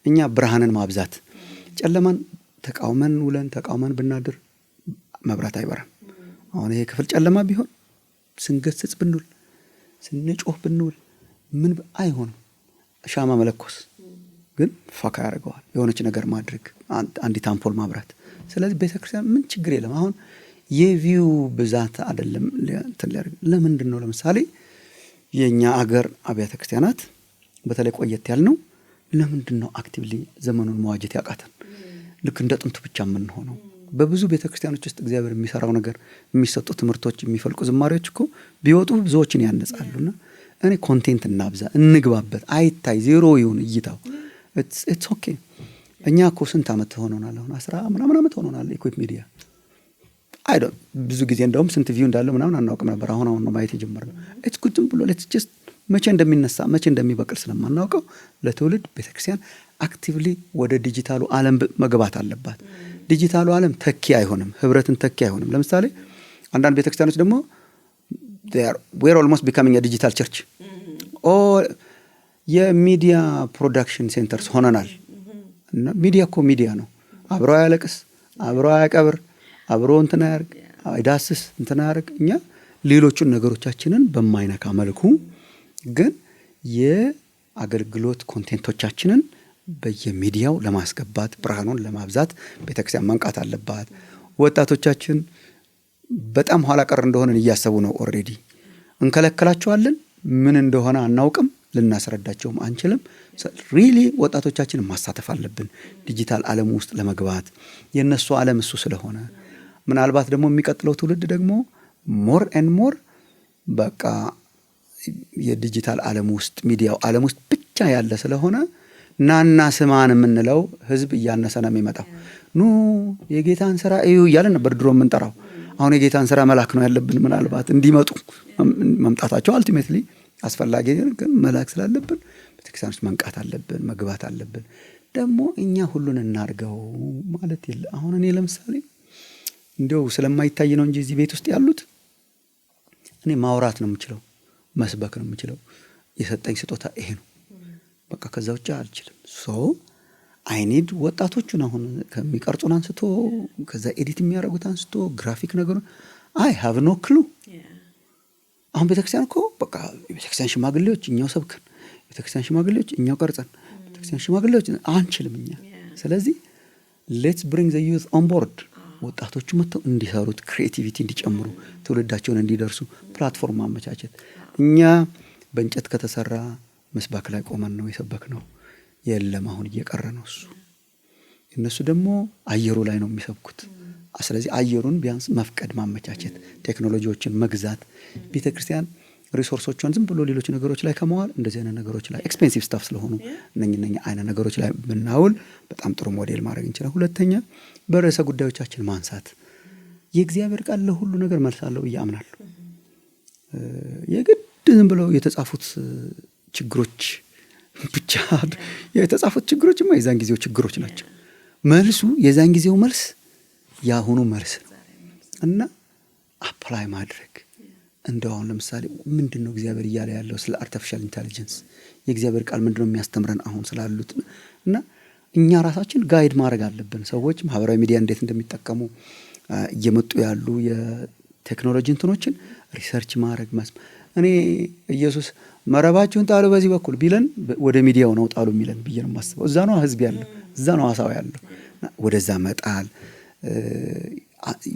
እኛ ብርሃንን ማብዛት፣ ጨለማን ተቃውመን ውለን ተቃውመን ብናድር መብራት አይበራም። አሁን ይሄ ክፍል ጨለማ ቢሆን ስንገስጽ ብንውል ስንጮህ ብንውል ምን አይሆንም። ሻማ መለኮስ ግን ፋካ ያደርገዋል። የሆነች ነገር ማድረግ፣ አንዲት አምፖል ማብራት። ስለዚህ ቤተክርስቲያን ምን ችግር የለም። አሁን የቪው ብዛት አይደለም ለምንድን ነው ለምሳሌ የኛ አገር አብያተ ክርስቲያናት በተለይ ቆየት ያልነው ለምንድን ነው አክቲቭሊ ዘመኑን መዋጀት ያቃተን? ልክ እንደ ጥንቱ ብቻ ምን ሆነው? በብዙ ቤተክርስቲያኖች ውስጥ እግዚአብሔር የሚሰራው ነገር፣ የሚሰጡ ትምህርቶች፣ የሚፈልቁ ዝማሬዎች እኮ ቢወጡ ብዙዎችን ያነጻሉና እኔ ኮንቴንት እናብዛ፣ እንግባበት፣ አይታይ ዜሮ ይሁን እይታው። ኢትስ ኦኬ። እኛ እኮ ስንት ዓመት ሆኖናል? አሁን 10 ምናምን ዓመት ሆኖናል ኢኩዊፕ ሚዲያ። ብዙ ጊዜ እንደውም ስንት ቪው እንዳለው ምናምን አናውቅም ነበር። አሁን ነው ማየት የጀመርነው። ኢትስ ጉድ ብሎ ሌትስ ጀስት መቼ እንደሚነሳ መቼ እንደሚበቅል ስለማናውቀው ለትውልድ ቤተክርስቲያን አክቲቭሊ ወደ ዲጂታሉ ዓለም መግባት አለባት። ዲጂታሉ ዓለም ተኪ አይሆንም፣ ህብረትን ተኪ አይሆንም። ለምሳሌ አንዳንድ ቤተክርስቲያኖች ደግሞ we're almost becoming a digital church የሚዲያ ፕሮዳክሽን ሴንተርስ ሆነናል። እና ሚዲያ እኮ ሚዲያ ነው። አብሮ ያለቅስ፣ አብሮ ያቀብር፣ አብሮ እንትና ያርግ፣ አይዳስስ፣ እንትና ያርግ። እኛ ሌሎቹን ነገሮቻችንን በማይነካ መልኩ ግን የአገልግሎት ኮንቴንቶቻችንን በየሚዲያው ለማስገባት ብርሃኑን ለማብዛት ቤተክርስቲያን መንቃት አለባት። ወጣቶቻችን በጣም ኋላ ቀር እንደሆነን እያሰቡ ነው። ኦልሬዲ እንከለከላቸዋለን፣ ምን እንደሆነ አናውቅም፣ ልናስረዳቸውም አንችልም። ሪሊ ወጣቶቻችንን ማሳተፍ አለብን ዲጂታል ዓለም ውስጥ ለመግባት። የነሱ ዓለም እሱ ስለሆነ ምናልባት ደግሞ የሚቀጥለው ትውልድ ደግሞ ሞር ኤንድ ሞር በቃ የዲጂታል ዓለም ውስጥ ሚዲያው ዓለም ውስጥ ብቻ ያለ ስለሆነ ናና ስማን የምንለው ህዝብ እያነሰ ነው የሚመጣው። ኑ የጌታን ስራ እዩ እያለን ነበር ድሮ የምንጠራው። አሁን የጌታን ስራ መላክ ነው ያለብን። ምናልባት እንዲመጡ መምጣታቸው አልቲሜትሊ አስፈላጊ ግን መላክ ስላለብን ቤተክርስቲያን ውስጥ መንቃት አለብን፣ መግባት አለብን። ደግሞ እኛ ሁሉን እናድርገው ማለት የለ። አሁን እኔ ለምሳሌ እንዲያው ስለማይታይ ነው እንጂ እዚህ ቤት ውስጥ ያሉት እኔ ማውራት ነው የምችለው። መስበክ ነው የምችለው። የሰጠኝ ስጦታ ይሄ ነው። በቃ ከዛ ውጭ አልችልም። ሶ አይ ኒድ ወጣቶቹን አሁን ከሚቀርጹን አንስቶ ከዛ ኤዲት የሚያደርጉት አንስቶ ግራፊክ ነገሩ አይ ሃቭ ኖ ክሉ። አሁን ቤተክርስቲያን እኮ በቃ ቤተክርስቲያን ሽማግሌዎች እኛው ሰብከን፣ ቤተክርስቲያን ሽማግሌዎች እኛው ቀርጸን፣ ቤተክርስቲያን ሽማግሌዎች አንችልም እኛ። ስለዚህ ሌትስ ብሪንግ ዘ ዩዝ ኦን ቦርድ። ወጣቶቹ መጥተው እንዲሰሩት፣ ክሪኤቲቪቲ እንዲጨምሩ፣ ትውልዳቸውን እንዲደርሱ ፕላትፎርም ማመቻቸት። እኛ በእንጨት ከተሰራ መስባክ ላይ ቆመን ነው የሰበክ ነው። የለም አሁን እየቀረ ነው እሱ። እነሱ ደግሞ አየሩ ላይ ነው የሚሰብኩት። ስለዚህ አየሩን ቢያንስ መፍቀድ፣ ማመቻቸት፣ ቴክኖሎጂዎችን መግዛት። ቤተክርስቲያን ሪሶርሶቿን ዝም ብሎ ሌሎች ነገሮች ላይ ከመዋል እንደዚህ አይነት ነገሮች ላይ ኤክስፔንሲቭ ስታፍ ስለሆኑ እነኚህ አይነት ነገሮች ላይ ብናውል በጣም ጥሩ ሞዴል ማድረግ እንችላለን። ሁለተኛ በርዕሰ ጉዳዮቻችን ማንሳት። የእግዚአብሔር ቃል ለሁሉ ነገር መልስ አለው ብዬ አምናለሁ። የግድ ዝም ብለው የተጻፉት ችግሮች ብቻ የተጻፉት ችግሮችማ የዛን ጊዜው ችግሮች ናቸው። መልሱ የዛን ጊዜው መልስ ያሁኑ መልስ ነው እና አፕላይ ማድረግ። እንደው አሁን ለምሳሌ ምንድነው እግዚአብሔር እያለ ያለው ስለ አርቲፊሻል ኢንተለጀንስ? የእግዚአብሔር ቃል ምንድነው የሚያስተምረን አሁን ስላሉት? እና እኛ ራሳችን ጋይድ ማድረግ አለብን። ሰዎች ማህበራዊ ሚዲያ እንዴት እንደሚጠቀሙ እየመጡ ያሉ የቴክኖሎጂ እንትኖችን ሪሰርች ማድረግ እኔ ኢየሱስ መረባችሁን ጣሉ በዚህ በኩል ቢለን ወደ ሚዲያው ነው ጣሉ የሚለን ብዬ ነው የማስበው። እዛ ነው ህዝብ ያለው፣ እዛ ነው አሳው ያለው። ወደዛ መጣል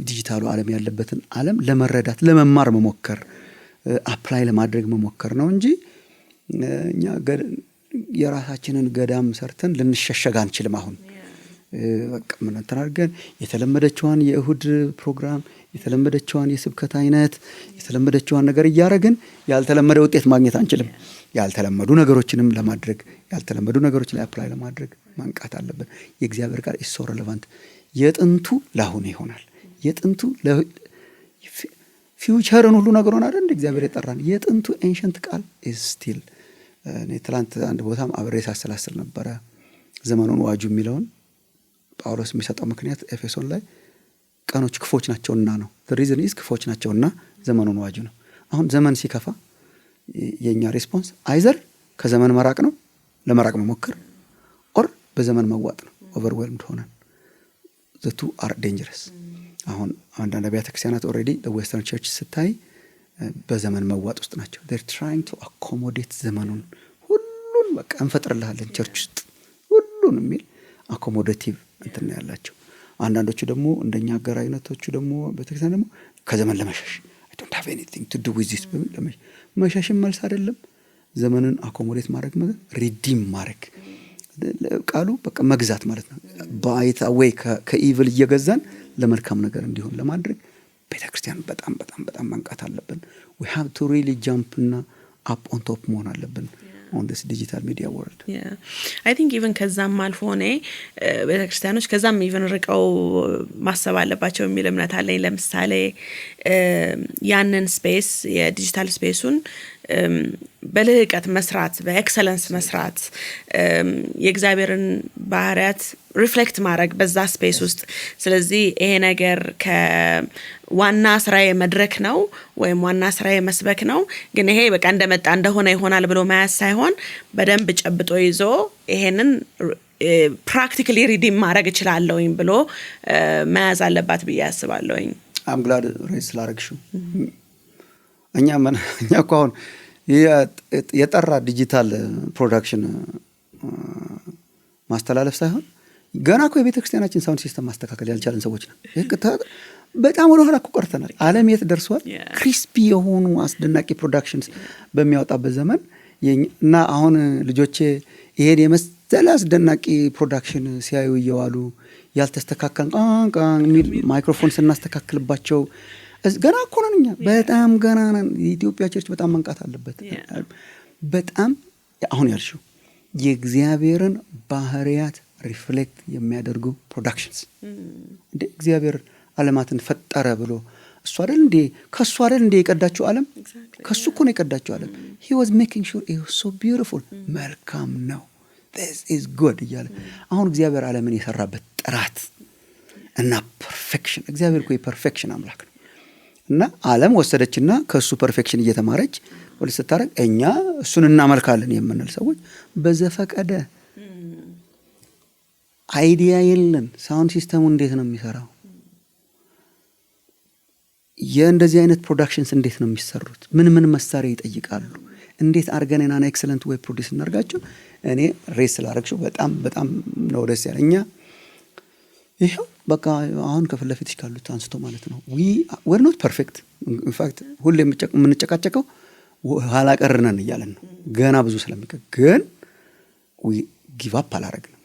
ዲጂታሉ ዓለም ያለበትን ዓለም ለመረዳት ለመማር መሞከር፣ አፕላይ ለማድረግ መሞከር ነው እንጂ እኛ የራሳችንን ገዳም ሰርተን ልንሸሸግ አንችልም። አሁን በቃ ምን ተናርገን የተለመደችዋን የእሁድ ፕሮግራም የተለመደችዋን የስብከት አይነት የተለመደችዋን ነገር እያረግን ያልተለመደ ውጤት ማግኘት አንችልም። ያልተለመዱ ነገሮችንም ለማድረግ ያልተለመዱ ነገሮች ላይ አፕላይ ለማድረግ ማንቃት አለብን። የእግዚአብሔር ቃል ኢስ ሶ ሬሌቫንት። የጥንቱ ለአሁኑ ይሆናል። የጥንቱ ፊውቸርን ሁሉ ነገሩን አይደል እግዚአብሔር የጠራን። የጥንቱ ኤንሸንት ቃል ኢዝ ስቲል። እኔ ትላንት አንድ ቦታም አብሬ ሳሰላስል ነበረ ዘመኑን ዋጁ የሚለውን ጳውሎስ የሚሰጠው ምክንያት ኤፌሶን ላይ ቀኖች ክፎች ናቸውና ነው። the reason is ክፎች ናቸውና ዘመኑን ዋጁ ነው። አሁን ዘመን ሲከፋ የኛ ሪስፖንስ አይዘር ከዘመን መራቅ ነው፣ ለመራቅ መሞከር፣ ኦር በዘመን መዋጥ ነው። ኦቨርዌልምድ ሆነን the two are dangerous። አሁን አንዳንድ አብያተ ክርስቲያናት ኦልሬዲ the western church ስታይ በዘመን መዋጥ ውስጥ ናቸው። they're trying to accommodate ዘመኑን ሁሉን በቃ እንፈጥርልሃለን ቸርች ውስጥ ሁሉን የሚል አኮሞዴቲቭ እንትን ያላቸው። አንዳንዶቹ ደግሞ እንደኛ ሀገር አይነቶቹ ደግሞ ቤተክርስቲያን ደግሞ ከዘመን ለመሸሽ I don't have anything to do with this መሸሽም መልስ አይደለም። ዘመንን አኮሞዴት ማድረግ ማለት ሪዲም ማድረግ ቃሉ በቃ መግዛት ማለት ነው። ባይታ ወይ ከኢቪል እየገዛን ለመልካም ነገር እንዲሆን ለማድረግ ቤተክርስቲያን በጣም በጣም በጣም መንቃት አለብን። we have to really jump እና up on top መሆን አለብን on this digital media world። yeah I think even ከዛም አልፎ ነው ቤተክርስቲያኖች ከዛም even ርቀው ማሰብ አለባቸው የሚል እምነት አለኝ። ለምሳሌ ያንን ስፔስ የዲጂታል ስፔሱን በልህቀት መስራት፣ በኤክሰለንስ መስራት፣ የእግዚአብሔርን ባህሪያት ሪፍሌክት ማድረግ በዛ ስፔስ ውስጥ። ስለዚህ ይሄ ነገር ከዋና ስራዬ መድረክ ነው ወይም ዋና ስራዬ መስበክ ነው፣ ግን ይሄ በቃ እንደመጣ እንደሆነ ይሆናል ብሎ ማያስ ሳይሆን በደንብ ጨብጦ ይዞ ይሄንን ፕራክቲካሊ ሪዲም ማድረግ እችላለሁኝ ብሎ መያዝ አለባት ብዬ አስባለሁኝ። I'm glad raise ላረግሽው። እኛ እኮ አሁን የጠራ ዲጂታል ፕሮዳክሽን ማስተላለፍ ሳይሆን ገና እኮ የቤተክርስቲያናችን ሳውንድ ሲስተም ማስተካከል ያልቻለን ሰዎች ነው። በጣም ወደ ኋላ እኮ ቀርተናል። ዓለም የት ደርሷል? ክሪስፒ የሆኑ አስደናቂ ፕሮዳክሽንስ በሚያወጣበት ዘመን እና አሁን ልጆቼ ይሄን የመሰለ አስደናቂ ፕሮዳክሽን ሲያዩ እየዋሉ ያልተስተካከል ሚል ማይክሮፎን ስናስተካክልባቸው ገና እኮ ነን እኛ። በጣም ገና ነን። የኢትዮጵያ ቸርች በጣም መንቃት አለበት። በጣም አሁን ያልሽው የእግዚአብሔርን ባህሪያት ሪፍሌክት የሚያደርጉ ፕሮዳክሽንስ እንደ እግዚአብሔር ዓለማትን ፈጠረ ብሎ እሱ አይደል እንዴ ከሱ አይደል እንዴ የቀዳቸው ዓለም ከሱ እኮ ነው የቀዳቸው ዓለም። he was making sure it was so beautiful መልካም ነው this is good እያለ አሁን እግዚአብሔር ዓለምን የሰራበት ጥራት እና ፐርፌክሽን። እግዚአብሔር እኮ የፐርፌክሽን አምላክ ነው እና ዓለም ወሰደችና ከሱ ፐርፌክሽን እየተማረች ወደ ስታረግ እኛ እሱን እናመልካለን የምንል ሰዎች በዘፈቀደ አይዲያ የለን። ሳውንድ ሲስተሙ እንዴት ነው የሚሰራው? የእንደዚህ አይነት ፕሮዳክሽንስ እንዴት ነው የሚሰሩት? ምን መሳሪያ ይጠይቃሉ? እንዴት አርገን እና ኤክሰለንት ዌይ ፕሮዲዩስ እናርጋቸው? እኔ ሬስ ስላረግሽው በጣም ነው ደስ ያለኝ። እኛ ይሄው በቃ አሁን ከፊት ለፊትሽ ካሉት አንስቶ ማለት ነው we're not perfect in fact ሁሌ የምንጨቃጨቀው ኋላ ቀር ነን እያለን ነው። ገና ብዙ ስለሚቀር ግን we give up አላረግንም።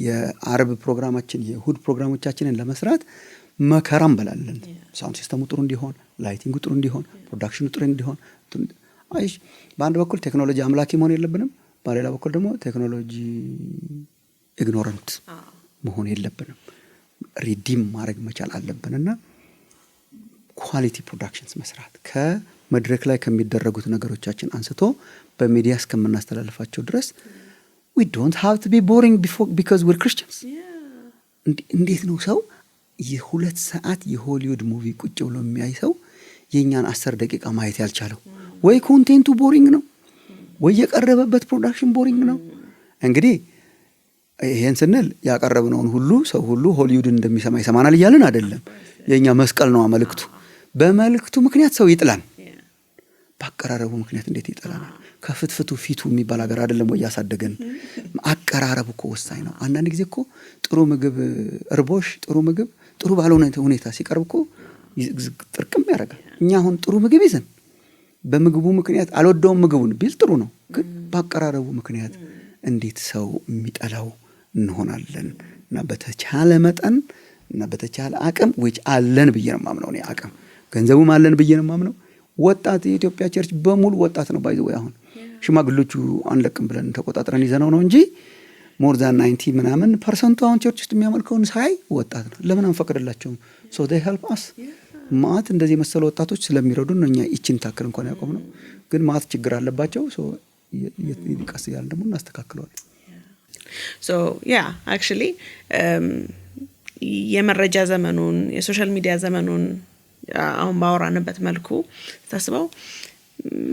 የአርብ ፕሮግራማችን የእሁድ ፕሮግራሞቻችንን ለመስራት መከራም በላለን። ሳውንድ ሲስተሙ ጥሩ እንዲሆን፣ ላይቲንጉ ጥሩ እንዲሆን፣ ፕሮዳክሽኑ ጥሩ እንዲሆን። አይሽ በአንድ በኩል ቴክኖሎጂ አምላኪ መሆን የለብንም፣ በሌላ በኩል ደግሞ ቴክኖሎጂ ኢግኖረንት መሆን የለብንም። ሪዲም ማድረግ መቻል አለብንና ኳሊቲ ፕሮዳክሽንስ መስራት ከመድረክ ላይ ከሚደረጉት ነገሮቻችን አንስቶ በሚዲያ እስከምናስተላልፋቸው ድረስ we don't have to be boring because we're Christians. እንዴት ነው ሰው የ2 ሰዓት የሆሊውድ ሙቪ ቁጭ ብሎ የሚያይ ሰው የኛን 10 ደቂቃ ማየት ያልቻለው? ወይ ኮንቴንቱ ቦሪንግ ነው ወይ የቀረበበት ፕሮዳክሽን ቦሪንግ ነው። እንግዲህ ይሄን ስንል ያቀረብነውን ሁሉ ሰው ሁሉ ሆሊውድን እንደሚሰማ ይሰማናል እያልን አይደለም። የኛ መስቀል ነው መልእክቱ። በመልእክቱ ምክንያት ሰው ይጥላል፣ በአቀራረቡ ምክንያት እንዴት ይጥላናል? ከፍትፍቱ ፊቱ የሚባል ሀገር አይደለም ወይ ያሳደገን? አቀራረቡ እኮ ወሳኝ ነው። አንዳንድ ጊዜ እኮ ጥሩ ምግብ እርቦሽ ጥሩ ምግብ ጥሩ ባልሆነ ሁኔታ ሲቀርብ እኮ ጥርቅም ያደርጋል። እኛ አሁን ጥሩ ምግብ ይዘን በምግቡ ምክንያት አልወደውም ምግቡን ቢል ጥሩ ነው፣ ግን በአቀራረቡ ምክንያት እንዴት ሰው የሚጠላው እንሆናለን? እና በተቻለ መጠን እና በተቻለ አቅም which አለን ብዬ ነው የማምነው። እኔ አቅም ገንዘቡም አለን ብዬ ነው የማምነው። ወጣት የኢትዮጵያ ቸርች በሙሉ ወጣት ነው። ባይዘው አሁን ሽማግሌዎቹ አንለቅም ብለን ተቆጣጥረን ይዘነው ነው እንጂ ሞር ዛን 90 ምናምን % አሁን ቸርች ውስጥ የሚያመልከውን ሳይ ወጣት ነው። ለምን አንፈቅድላቸውም? so they help us ማት እንደዚህ መሰለ ወጣቶች ስለሚረዱን ነው እኛ ይችን ታክል እንኳን ያቆም ነው። ግን ማት ችግር አለባቸው። so ይቀስ ያለ ደግሞ እናስተካክለዋለን። so yeah actually የመረጃ ዘመኑን የሶሻል ሚዲያ ዘመኑን አሁን ባወራንበት መልኩ ታስበው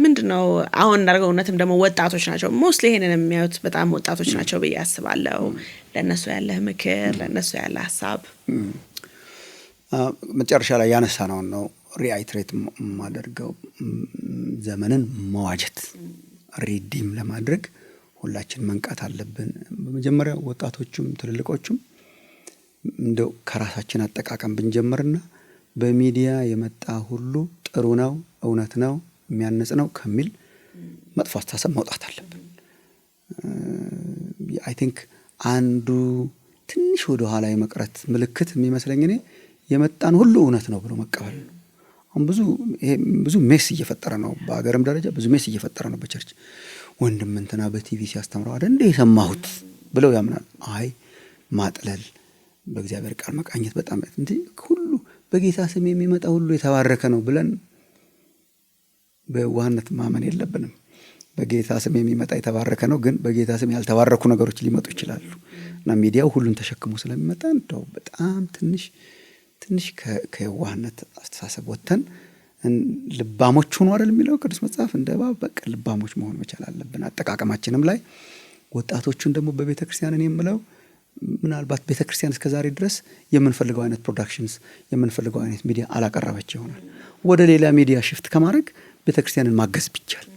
ምንድነው አሁን እንዳርገው እውነትም ደግሞ ወጣቶች ናቸው ሞስሊ ይሄንን የሚያዩት በጣም ወጣቶች ናቸው ብዬ አስባለሁ። ለነሱ ያለ ምክር ለነሱ ያለ ሐሳብ መጨረሻ ላይ ያነሳነው ነው ሪአይትሬት ማደርገው ዘመንን መዋጀት ሪዲም ለማድረግ ሁላችን መንቃት አለብን። በመጀመሪያ ወጣቶቹም ትልልቆቹም እንደው ከራሳችን አጠቃቀም ብንጀምርና በሚዲያ የመጣ ሁሉ ጥሩ ነው፣ እውነት ነው፣ የሚያነጽ ነው ከሚል መጥፎ አስተሳሰብ መውጣት አለብን። አይ ቲንክ አንዱ ትንሽ ወደ ኋላ የመቅረት ምልክት የሚመስለኝ እኔ የመጣን ሁሉ እውነት ነው ብሎ መቀበል ነው። አሁን ብዙ ሜስ እየፈጠረ ነው፣ በአገርም ደረጃ ብዙ ሜስ እየፈጠረ ነው። በቸርች ወንድም እንትና በቲቪ ሲያስተምረው አይደል እንደ የሰማሁት ብለው ያምናል። አይ ማጥለል በእግዚአብሔር ቃል መቃኘት በጣም እንዴ ሁሉ በጌታ ስም የሚመጣ ሁሉ የተባረከ ነው ብለን በዋህነት ማመን የለብንም። በጌታ ስም የሚመጣ የተባረከ ነው፣ ግን በጌታ ስም ያልተባረኩ ነገሮች ሊመጡ ይችላሉ። እና ሚዲያው ሁሉን ተሸክሞ ስለሚመጣ እንደው በጣም ትንሽ ከዋህነት አስተሳሰብ ወጥተን ልባሞች ሆኖ አይደል የሚለው ቅዱስ መጽሐፍ እንደ እባብ በቃ ልባሞች መሆን መቻል አለብን። አጠቃቀማችንም ላይ ወጣቶቹን ደግሞ በቤተክርስቲያን እኔ የምለው ምናልባት ቤተክርስቲያን እስከዛሬ ድረስ የምንፈልገው አይነት ፕሮዳክሽንስ የምንፈልገው አይነት ሚዲያ አላቀረበች ይሆናል። ወደ ሌላ ሚዲያ ሽፍት ከማድረግ ቤተክርስቲያንን ማገዝ ቢቻል፣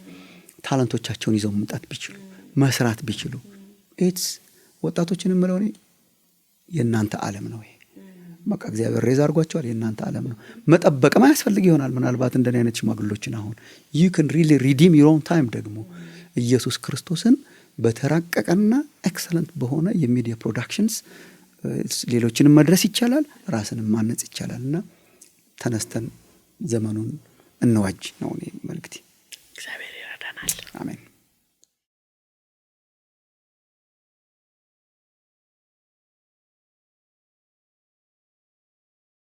ታለንቶቻቸውን ይዘው መምጣት ቢችሉ፣ መስራት ቢችሉ ኢትስ ወጣቶችን የምለው እኔ የእናንተ ዓለም ነው ይሄ። በቃ እግዚአብሔር ሬዝ አድርጓቸዋል። የእናንተ ዓለም ነው። መጠበቅም አያስፈልግ ይሆናል ምናልባት እንደኔ አይነት ሽማግሎችን አሁን you can really redeem your own time ደግሞ ኢየሱስ ክርስቶስን በተራቀቀና ኤክሰለንት በሆነ የሚዲያ ፕሮዳክሽንስ ሌሎችንም መድረስ ይቻላል፣ ራስንም ማነጽ ይቻላልና ተነስተን ዘመኑን እንዋጅ ነው እኔ መልእክቴ። እግዚአብሔር ይረዳናል። አሜን።